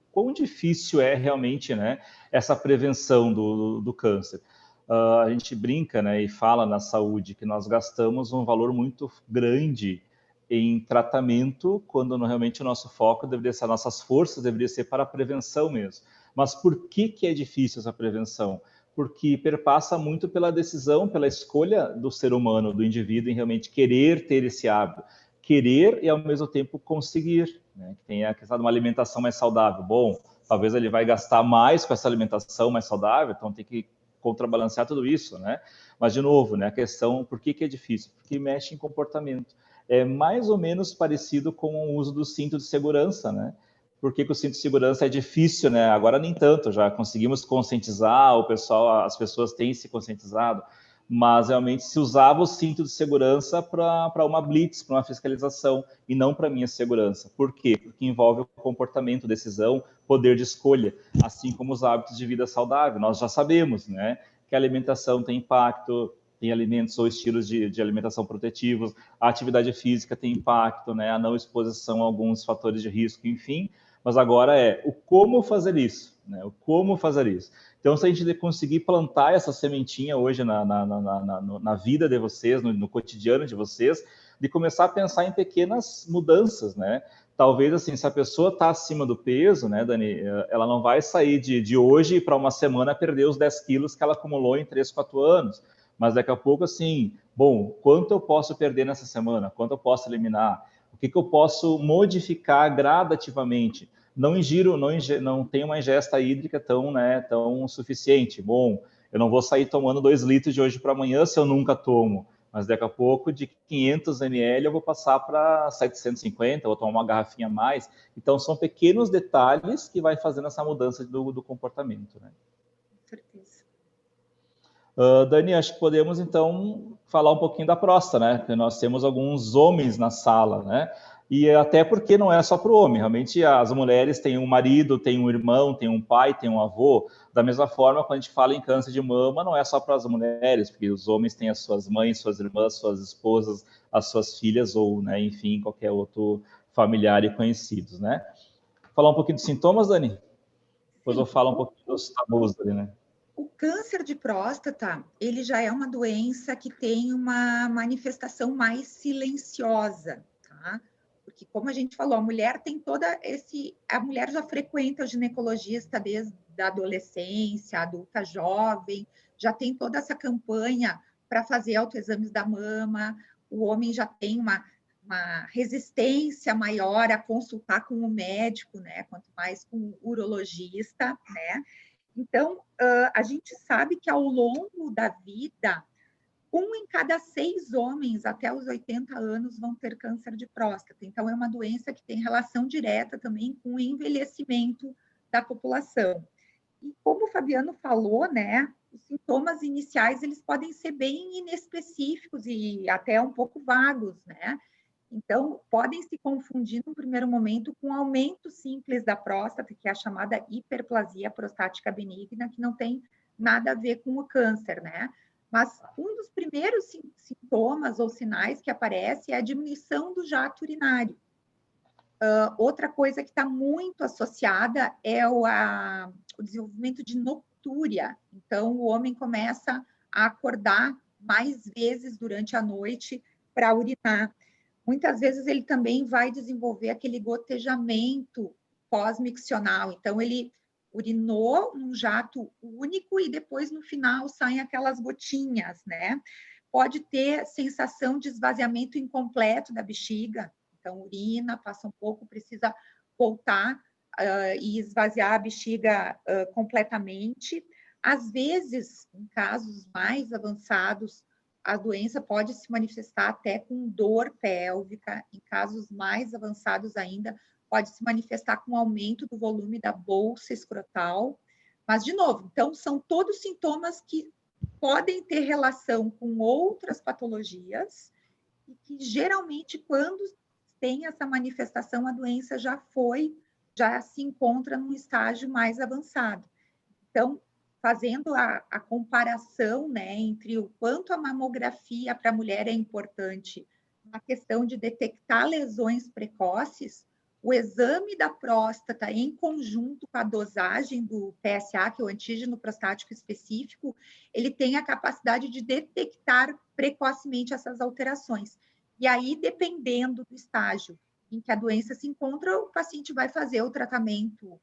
quão difícil é realmente, né, essa prevenção do câncer. A gente brinca, né, e fala na saúde que nós gastamos um valor muito grande em tratamento, quando realmente o nosso foco deveria ser, nossas forças deveriam ser para a prevenção mesmo. Mas por que é difícil essa prevenção? Porque perpassa muito pela decisão, pela escolha do ser humano, do indivíduo, em realmente querer ter esse hábito. Querer e, ao mesmo tempo, conseguir. Né? Que tem a questão de uma alimentação mais saudável. Bom, talvez ele vai gastar mais com essa alimentação mais saudável, então tem que contrabalancear tudo isso, né? Mas, de novo, né, a questão, por que é difícil? Porque mexe em comportamento. É mais ou menos parecido com o uso do cinto de segurança, né? Por que o cinto de segurança é difícil, né? Agora nem tanto, já conseguimos conscientizar o pessoal, as pessoas têm se conscientizado, mas realmente se usava o cinto de segurança para uma blitz, para uma fiscalização, e não para minha segurança. Por quê? Porque envolve o comportamento, decisão, poder de escolha, assim como os hábitos de vida saudável. Nós já sabemos, né, que a alimentação tem impacto, tem alimentos ou estilos de alimentação protetivos, a atividade física tem impacto, né, a não exposição a alguns fatores de risco, enfim. Mas agora é o como fazer isso, né? O como fazer isso. Então, se a gente conseguir plantar essa sementinha hoje na vida de vocês, no cotidiano de vocês, de começar a pensar em pequenas mudanças, né? Talvez, assim, se a pessoa está acima do peso, né, Dani, ela não vai sair de hoje para uma semana perder os 10 quilos que ela acumulou em 3, 4 anos. Mas daqui a pouco, assim, bom, quanto eu posso perder nessa semana? Quanto eu posso eliminar? O que eu posso modificar gradativamente? Não ingiro, não tenho uma ingesta hídrica tão suficiente. Bom, eu não vou sair tomando 2 litros de hoje para amanhã se eu nunca tomo. Mas daqui a pouco, de 500 ml, eu vou passar para 750, vou tomar uma garrafinha a mais. Então, são pequenos detalhes que vai fazendo essa mudança do comportamento, né? Com certeza. Dani, acho que podemos, então, falar um pouquinho da próstata, né? Porque nós temos alguns homens na sala, né? E até porque não é só para o homem, realmente as mulheres têm um marido, têm um irmão, têm um pai, têm um avô. Da mesma forma, quando a gente fala em câncer de mama, não é só para as mulheres, porque os homens têm as suas mães, suas irmãs, suas esposas, as suas filhas ou, né, enfim, qualquer outro familiar e conhecidos, né? Falar um pouquinho dos sintomas, Dani? Depois eu falo um pouquinho dos tabus, Dani, né? O câncer de próstata, ele já é uma doença que tem uma manifestação mais silenciosa, tá? Porque, como a gente falou, a mulher tem a mulher já frequenta o ginecologista desde a adolescência, adulta jovem, já tem toda essa campanha para fazer autoexames da mama, o homem já tem uma resistência maior a consultar com o médico, né? Quanto mais com o urologista, né? Então, a gente sabe que ao longo da vida, 1 em cada 6 homens até os 80 anos vão ter câncer de próstata. Então, é uma doença que tem relação direta também com o envelhecimento da população. E como o Fabiano falou, né, os sintomas iniciais eles podem ser bem inespecíficos e até um pouco vagos, né? Então, podem se confundir no primeiro momento com aumento simples da próstata, que é a chamada hiperplasia prostática benigna, que não tem nada a ver com o câncer, né? Mas um dos primeiros sintomas ou sinais que aparece é a diminuição do jato urinário. Outra coisa que está muito associada é o desenvolvimento de noctúria. Então, o homem começa a acordar mais vezes durante a noite para urinar. Muitas vezes ele também vai desenvolver aquele gotejamento pós-miccional. Então, ele urinou num jato único e depois, no final, saem aquelas gotinhas, né? Pode ter sensação de esvaziamento incompleto da bexiga. Então, urina, passa um pouco, precisa voltar e esvaziar a bexiga completamente. Às vezes, em casos mais avançados, a doença pode se manifestar até com dor pélvica. Em casos mais avançados ainda, pode se manifestar com aumento do volume da bolsa escrotal. Mas, de novo, então, são todos sintomas que podem ter relação com outras patologias e que, geralmente, quando tem essa manifestação, a doença já se encontra num estágio mais avançado. Então, fazendo a comparação, né, entre o quanto a mamografia para a mulher é importante na questão de detectar lesões precoces, o exame da próstata em conjunto com a dosagem do PSA, que é o antígeno prostático específico, ele tem a capacidade de detectar precocemente essas alterações. E aí, dependendo do estágio em que a doença se encontra, o paciente vai fazer o tratamento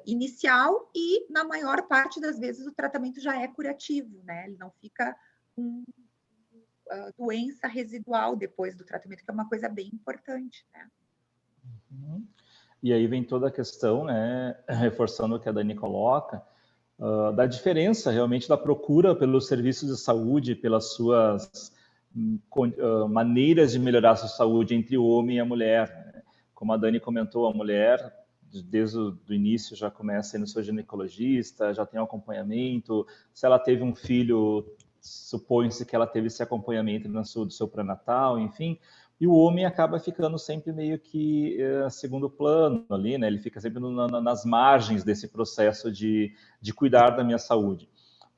inicial e, na maior parte das vezes, o tratamento já é curativo, né? Ele não fica com doença residual depois do tratamento, que é uma coisa bem importante, né? E aí vem toda a questão, né, reforçando o que a Dani coloca, da diferença realmente da procura pelos serviços de saúde, pelas suas maneiras de melhorar a sua saúde entre o homem e a mulher, né? Como a Dani comentou, a mulher desde o início já começa no seu ginecologista, já tem um acompanhamento. Se ela teve um filho, supõe-se que ela teve esse acompanhamento do seu pré-natal, enfim. E o homem acaba ficando sempre meio que segundo plano ali, né? Ele fica sempre nas margens desse processo de cuidar da minha saúde.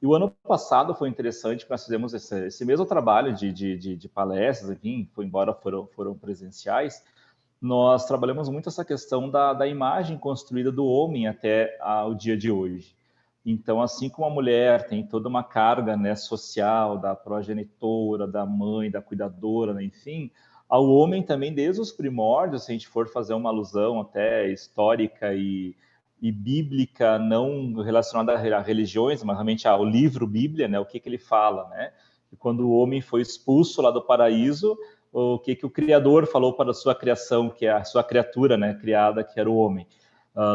E o ano passado foi interessante, porque nós fizemos esse mesmo trabalho de palestras, enfim, embora foram presenciais. Nós trabalhamos muito essa questão da imagem construída do homem até o dia de hoje. Então, assim como a mulher tem toda uma carga, né, social, da progenitora, da mãe, da cuidadora, né, enfim, ao homem também, desde os primórdios, se a gente for fazer uma alusão até histórica e bíblica, não relacionada a religiões, mas realmente ao livro Bíblia, né, o que ele fala, né? E quando o homem foi expulso lá do paraíso, o que o Criador falou para a sua criação, que é a sua criatura, né, criada, que era o homem.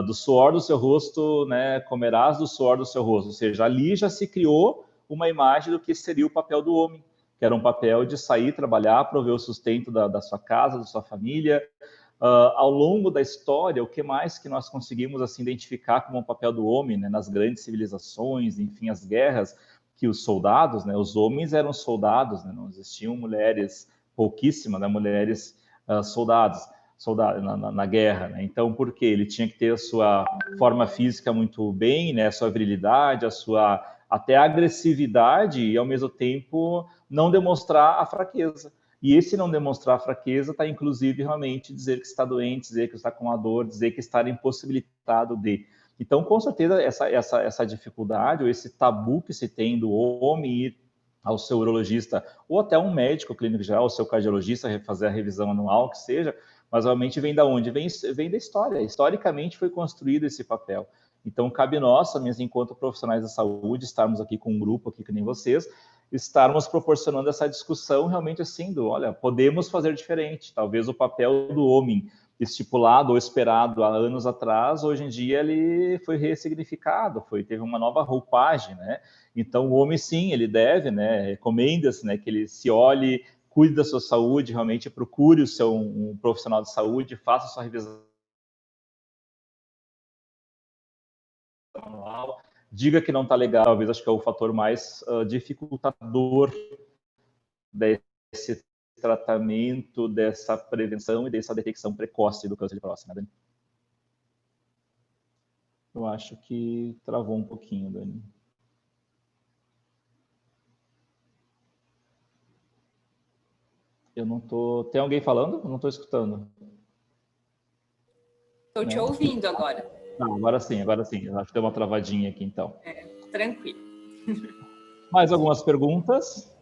Do suor do seu rosto, né, comerás do suor do seu rosto. Ou seja, ali já se criou uma imagem do que seria o papel do homem, que era um papel de sair, trabalhar, prover o sustento da sua casa, da sua família. Ao longo da história, o que mais que nós conseguimos assim, identificar como um papel do homem, né, nas grandes civilizações, enfim, as guerras, que os soldados, né, os homens eram soldados, né, não existiam mulheres, pouquíssimas, né, mulheres soldados na guerra, né? Então, por quê? Ele tinha que ter a sua forma física muito bem, né, a sua virilidade, a sua até a agressividade e, ao mesmo tempo, não demonstrar a fraqueza. E esse não demonstrar a fraqueza está, inclusive, realmente dizer que está doente, dizer que está com a dor, dizer que está impossibilitado de. Então, com certeza, essa dificuldade ou esse tabu que se tem do homem ir ao seu urologista, ou até um médico clínico geral, o seu cardiologista, fazer a revisão anual, que seja, mas realmente vem da onde? Vem da história. Historicamente foi construído esse papel. Então, cabe nós, também, enquanto profissionais da saúde, estarmos aqui com um grupo, aqui que nem vocês, estarmos proporcionando essa discussão realmente assim, olha, podemos fazer diferente. Talvez o papel do homem estipulado ou esperado há anos atrás, hoje em dia ele foi ressignificado, teve uma nova roupagem, né? Então, o homem, sim, ele deve, né, recomenda-se, né, que ele se olhe, cuide da sua saúde, realmente procure o seu um profissional de saúde, faça a sua revisão anual, diga que não está legal, talvez acho que é o fator mais dificultador desse tratamento, dessa prevenção e dessa detecção precoce do câncer de próstata, né, Dani? Eu acho que travou um pouquinho, Dani. Eu não tô... Tem alguém falando? Eu não estou escutando. Estou te ouvindo agora. Não, agora sim. Eu acho que deu uma travadinha aqui, então. Tranquilo. Mais algumas perguntas?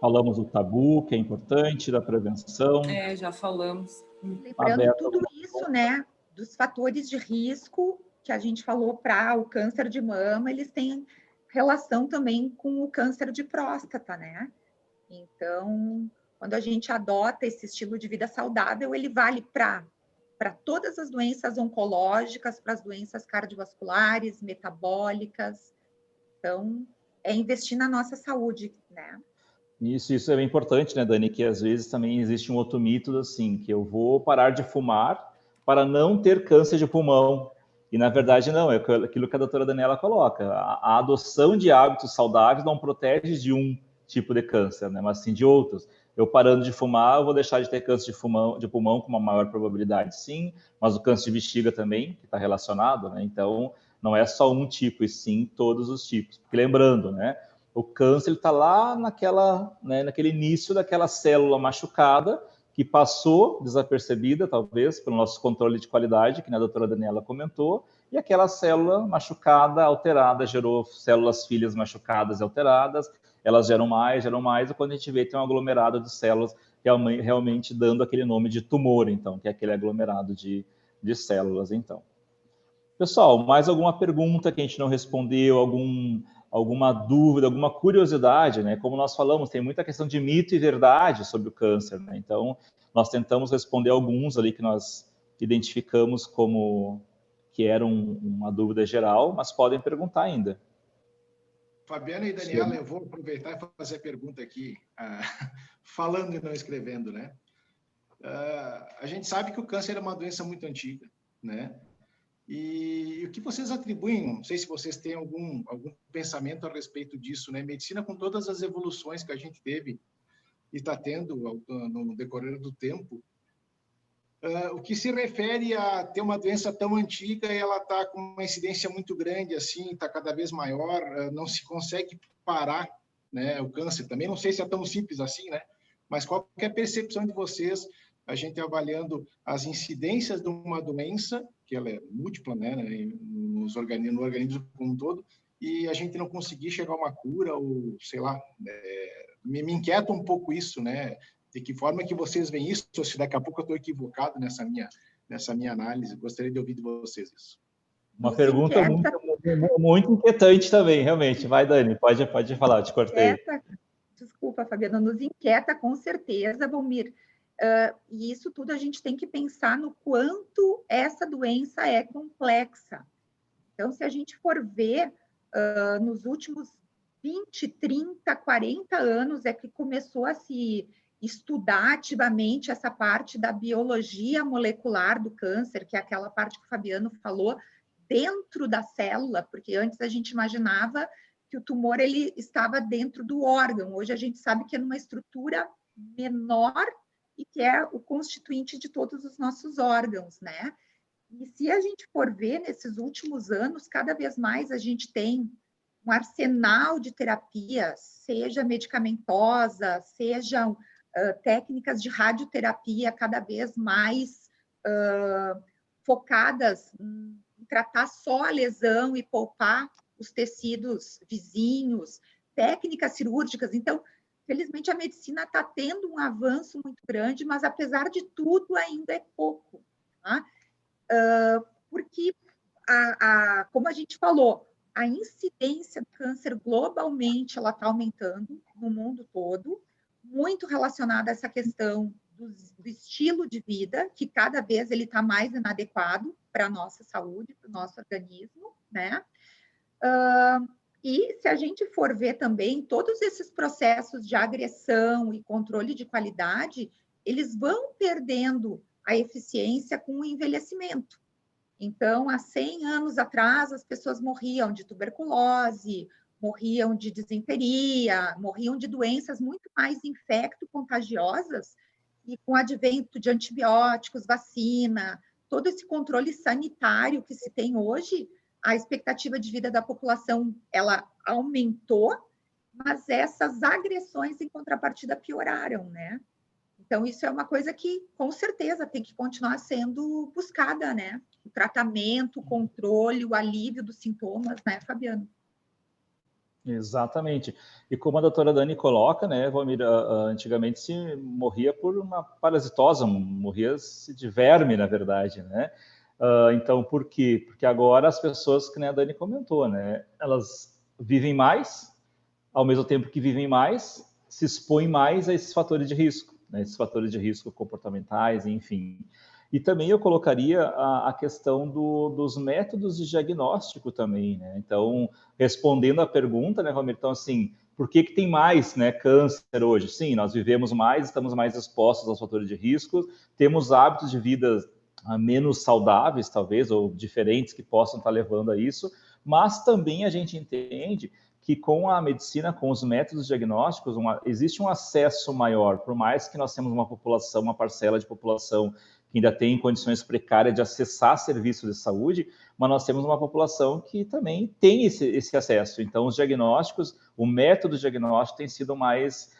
Falamos do tabu, que é importante, da prevenção. Já falamos. Lembrando tudo isso, né, dos fatores de risco que a gente falou para o câncer de mama, eles têm relação também com o câncer de próstata, né? Então, quando a gente adota esse estilo de vida saudável, ele vale para todas as doenças oncológicas, para as doenças cardiovasculares, metabólicas. Então, é investir na nossa saúde, né? Isso é bem importante, né, Dani? Que às vezes também existe um outro mito, assim, que eu vou parar de fumar para não ter câncer de pulmão. E, na verdade, não, é aquilo que a doutora Daniela coloca. A adoção de hábitos saudáveis não protege de um tipo de câncer, né, mas sim de outros. Eu parando de fumar, eu vou deixar de ter câncer de pulmão com uma maior probabilidade, sim, mas o câncer de bexiga também, que está relacionado, né? Então, não é só um tipo, e sim todos os tipos. Porque, lembrando, né, o câncer está lá naquele início daquela célula machucada que passou desapercebida, talvez, pelo nosso controle de qualidade, que a doutora Daniela comentou, e aquela célula machucada, alterada, gerou células filhas machucadas e alteradas, elas geram mais, e quando a gente vê, tem um aglomerado de células realmente dando aquele nome de tumor, então, que é aquele aglomerado de células, então. Pessoal, mais alguma pergunta que a gente não respondeu, alguma dúvida, alguma curiosidade, né? Como nós falamos, tem muita questão de mito e verdade sobre o câncer, né? Então, nós tentamos responder alguns ali que nós identificamos como que eram uma dúvida geral, mas podem perguntar ainda. Fabiana e Daniela, eu vou aproveitar e fazer a pergunta aqui, falando e não escrevendo, né? A gente sabe que o câncer é uma doença muito antiga, né? E o que vocês atribuem, não sei se vocês têm algum pensamento a respeito disso, né? Medicina, com todas as evoluções que a gente teve e está tendo no decorrer do tempo, o que se refere a ter uma doença tão antiga e ela está com uma incidência muito grande, assim, está cada vez maior, não se consegue parar, né, o câncer. Também não sei se é tão simples assim, né? Mas qual que é a percepção de vocês, a gente avaliando as incidências de uma doença, que ela é múltipla, né, no organismo como um todo, e a gente não conseguir chegar a uma cura, ou sei lá, me inquieta um pouco isso, né? De que forma que vocês veem isso, ou se daqui a pouco eu estou equivocado nessa minha análise. Gostaria de ouvir de vocês isso. Uma pergunta muito inquietante também, realmente. Vai, Dani, pode falar, eu te cortei. Desculpa, Fabiana, nos inquieta com certeza, Valmir. E isso tudo a gente tem que pensar no quanto essa doença é complexa. Então, se a gente for ver, nos últimos 20, 30, 40 anos é que começou a se estudar ativamente essa parte da biologia molecular do câncer, que é aquela parte que o Fabiano falou, dentro da célula, porque antes a gente imaginava que o tumor ele estava dentro do órgão. Hoje a gente sabe que é numa estrutura menor e que é o constituinte de todos os nossos órgãos, né? E se a gente for ver, nesses últimos anos, cada vez mais a gente tem um arsenal de terapias, seja medicamentosa, sejam técnicas de radioterapia cada vez mais focadas em tratar só a lesão e poupar os tecidos vizinhos, técnicas cirúrgicas. Então, felizmente, a medicina está tendo um avanço muito grande, mas, apesar de tudo, ainda é pouco. Tá? Porque, como a gente falou, a incidência do câncer globalmente ela está aumentando no mundo todo, muito relacionada a essa questão do estilo de vida, que cada vez ele está mais inadequado para a nossa saúde, para o nosso organismo, né? E se a gente for ver também, todos esses processos de agressão e controle de qualidade, eles vão perdendo a eficiência com o envelhecimento. Então, há 100 anos atrás, as pessoas morriam de tuberculose, morriam de disenteria, morriam de doenças muito mais infecto-contagiosas, e com o advento de antibióticos, vacina, todo esse controle sanitário que se tem hoje, a expectativa de vida da população ela aumentou, mas essas agressões em contrapartida pioraram, né? Então, isso é uma coisa que, com certeza, tem que continuar sendo buscada, né? O tratamento, o controle, o alívio dos sintomas, né, Fabiano? Exatamente. E como a doutora Dani coloca, né, Valmir, antigamente se morria por uma parasitose, morria-se de verme, na verdade, né? Então, por quê? Porque agora as pessoas, que nem a Dani comentou, né, elas vivem mais, ao mesmo tempo que vivem mais, se expõem mais a esses fatores de risco, né, esses fatores de risco comportamentais, enfim. E também eu colocaria a questão dos métodos de diagnóstico também, né? Então, respondendo à pergunta, né, Valmir, então, assim, por que tem mais, né, câncer hoje? Sim, nós vivemos mais, estamos mais expostos aos fatores de risco, temos hábitos de vida menos saudáveis, talvez, ou diferentes que possam estar levando a isso, mas também a gente entende que com a medicina, com os métodos diagnósticos, existe um acesso maior, por mais que nós temos uma população, uma parcela de população que ainda tem condições precárias de acessar serviços de saúde, mas nós temos uma população que também tem esse acesso. Então, os diagnósticos, o método diagnóstico tem sido mais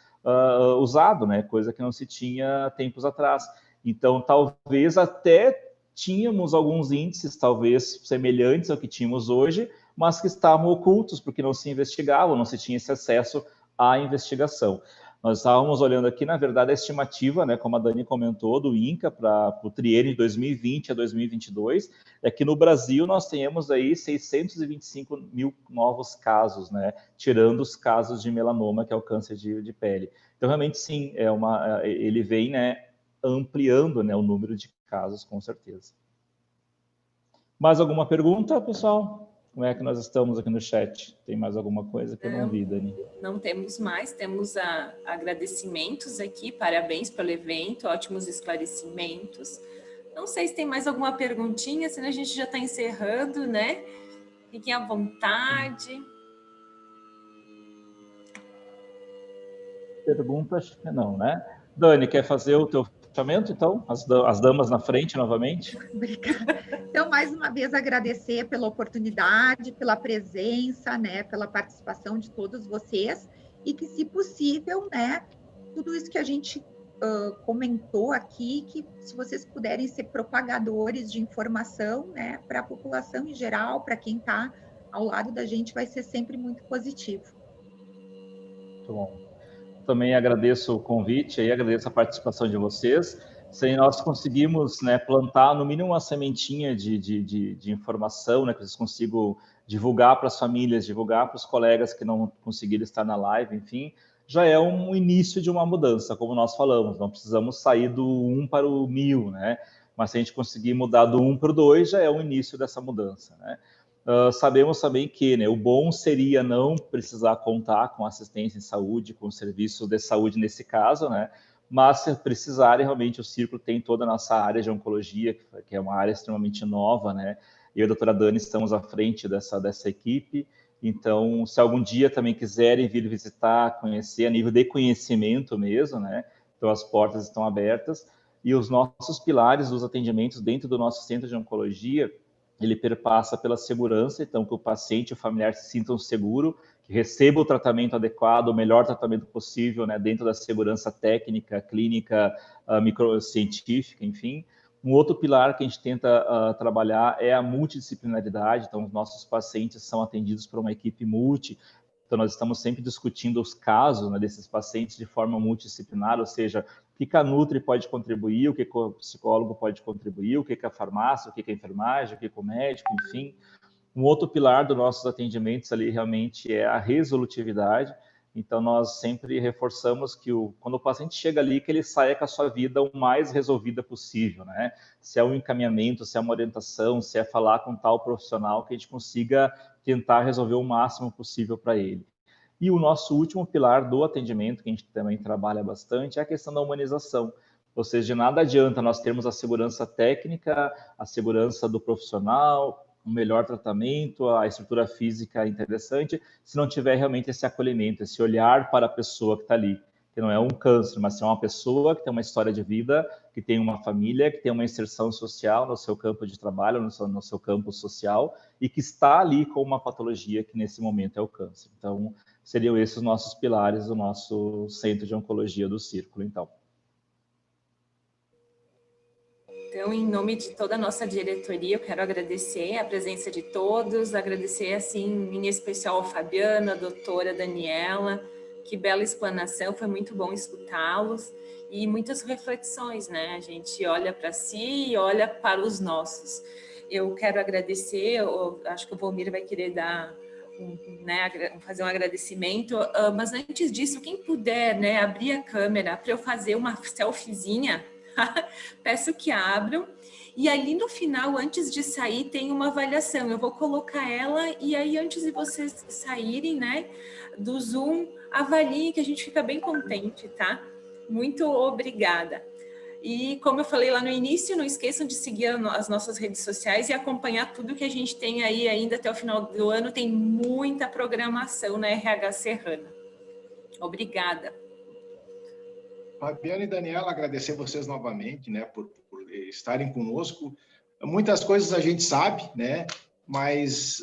usado, né? Coisa que não se tinha tempos atrás. Então, talvez até tínhamos alguns índices, talvez semelhantes ao que tínhamos hoje, mas que estavam ocultos, porque não se investigavam, não se tinha esse acesso à investigação. Nós estávamos olhando aqui, na verdade, a estimativa, né, como a Dani comentou, do INCA para o triênio de 2020 a 2022, é que no Brasil nós tenhamos aí 625 mil novos casos, né, tirando os casos de melanoma, que é o câncer de pele. Então, realmente, sim, ele vem, né, ampliando, né, o número de casos, com certeza. Mais alguma pergunta, pessoal? Como é que nós estamos aqui no chat? Tem mais alguma coisa que eu não vi, Dani? Não temos mais, temos agradecimentos aqui, parabéns pelo evento, ótimos esclarecimentos. Não sei se tem mais alguma perguntinha, senão a gente já está encerrando, né? Fiquem à vontade. Pergunta, acho que não, né? Dani, quer fazer o teu fechamento, então? As damas na frente, novamente. Obrigada. Então, mais uma vez, agradecer pela oportunidade, pela presença, né, pela participação de todos vocês, e que, se possível, né, tudo isso que a gente comentou aqui, que se vocês puderem ser propagadores de informação, né, para a população em geral, para quem está ao lado da gente, vai ser sempre muito positivo. Muito bom. Também agradeço o convite e agradeço a participação de vocês. Se nós conseguimos, né, plantar no mínimo uma sementinha de informação, né, que vocês consigam divulgar para as famílias, divulgar para os colegas que não conseguiram estar na live, enfim, já é um início de uma mudança, como nós falamos. Não precisamos sair do 1 para o 1000, né? Mas se a gente conseguir mudar do 1 para o 2, já é o início dessa mudança, né? Sabemos também que, né, o bom seria não precisar contar com assistência em saúde, com serviço de saúde nesse caso, né? Mas se precisarem, realmente o Círculo tem toda a nossa área de oncologia, que é uma área extremamente nova, né? Eu e a doutora Dani estamos à frente dessa equipe. Então, se algum dia também quiserem vir visitar, conhecer, a nível de conhecimento mesmo, né? Então, as portas estão abertas. E os nossos pilares dos atendimentos dentro do nosso centro de oncologia, ele perpassa pela segurança, então que o paciente e o familiar se sintam seguros, que receba o tratamento adequado, o melhor tratamento possível, né, dentro da segurança técnica, clínica, microcientífica, enfim. Um outro pilar que a gente tenta trabalhar é a multidisciplinaridade. Então, os nossos pacientes são atendidos por uma equipe multi. Então, nós estamos sempre discutindo os casos, né, desses pacientes de forma multidisciplinar, ou seja, o que a Nutri pode contribuir, o que o psicólogo pode contribuir, o que a farmácia, o que a enfermagem, o que o médico, enfim. Um outro pilar dos nossos atendimentos ali realmente é a resolutividade. Então, nós sempre reforçamos que quando o paciente chega ali, que ele saia com a sua vida o mais resolvida possível, né? Se é um encaminhamento, se é uma orientação, se é falar com tal profissional, que a gente consiga tentar resolver o máximo possível para ele. E o nosso último pilar do atendimento, que a gente também trabalha bastante, é a questão da humanização. Ou seja, de nada adianta nós termos a segurança técnica, a segurança do profissional, um melhor tratamento, a estrutura física interessante, se não tiver realmente esse acolhimento, esse olhar para a pessoa que está ali, que não é um câncer, mas é uma pessoa que tem uma história de vida, que tem uma família, que tem uma inserção social no seu campo de trabalho, no seu campo social, e que está ali com uma patologia que nesse momento é o câncer. Então, seriam esses os nossos pilares do nosso Centro de Oncologia do Círculo, então. Então, em nome de toda a nossa diretoria, eu quero agradecer a presença de todos, agradecer, assim, em especial a Fabiana, a doutora Daniela, que bela explanação, foi muito bom escutá-los, e muitas reflexões, né? A gente olha para si e olha para os nossos. Eu quero agradecer, eu acho que o Volmir vai querer dar... fazer um agradecimento, mas antes disso, quem puder, né, abrir a câmera para eu fazer uma selfiezinha, peço que abram, e ali no final, antes de sair, tem uma avaliação, eu vou colocar ela, e aí antes de vocês saírem, né, do Zoom, avaliem, que a gente fica bem contente, tá? Muito obrigada. E como eu falei lá no início, não esqueçam de seguir as nossas redes sociais e acompanhar tudo que a gente tem aí ainda até o final do ano. Tem muita programação na RH Serrana. Obrigada. Fabiana e Daniela, agradecer vocês novamente, né, por estarem conosco. Muitas coisas a gente sabe, né, mas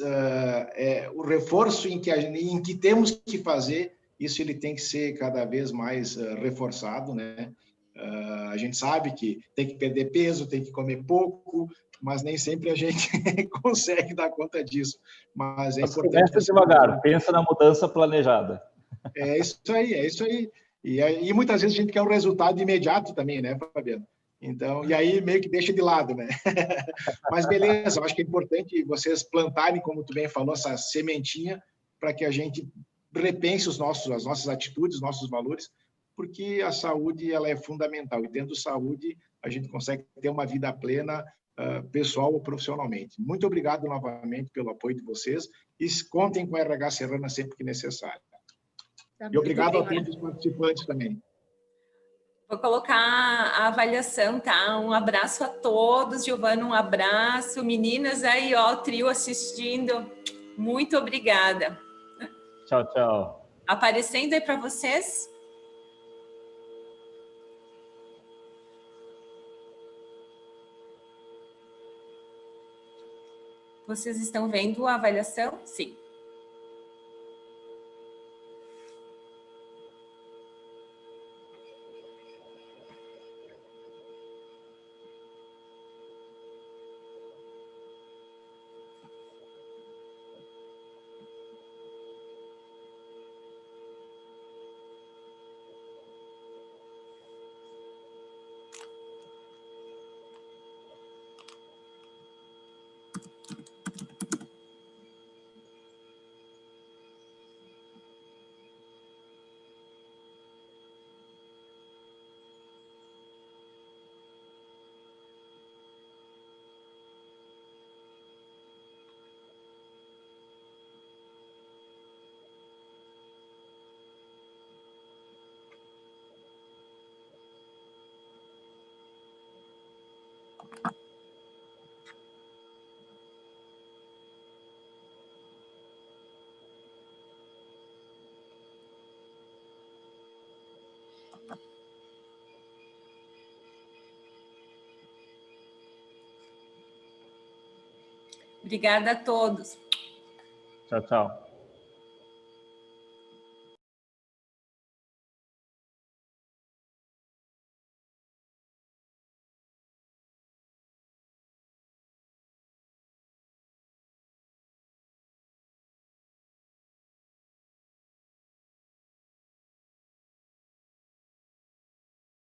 o reforço em que temos que fazer, isso ele tem que ser cada vez mais reforçado, né. A gente sabe que tem que perder peso, tem que comer pouco, mas nem sempre a gente consegue dar conta disso. Mas é importante. Começa devagar, pensa na mudança planejada. É isso aí, é isso aí. E muitas vezes a gente quer um resultado imediato também, né, Fabiano? Então, e aí meio que deixa de lado, né? Mas beleza, eu acho que é importante vocês plantarem, como tu bem falou, essa sementinha para que a gente repense as nossas atitudes, os nossos valores, porque a saúde ela é fundamental. E tendo saúde, a gente consegue ter uma vida plena, pessoal ou profissionalmente. Muito obrigado novamente pelo apoio de vocês e contem com a RH Serrana sempre que necessário. E obrigado a todos os participantes também. Vou colocar a avaliação, tá? Um abraço a todos, Giovana, um abraço. Meninas aí, ó, o trio assistindo. Muito obrigada. Tchau, tchau. Aparecendo aí para vocês? Vocês estão vendo a avaliação? Sim. Obrigada a todos. Tchau, tchau.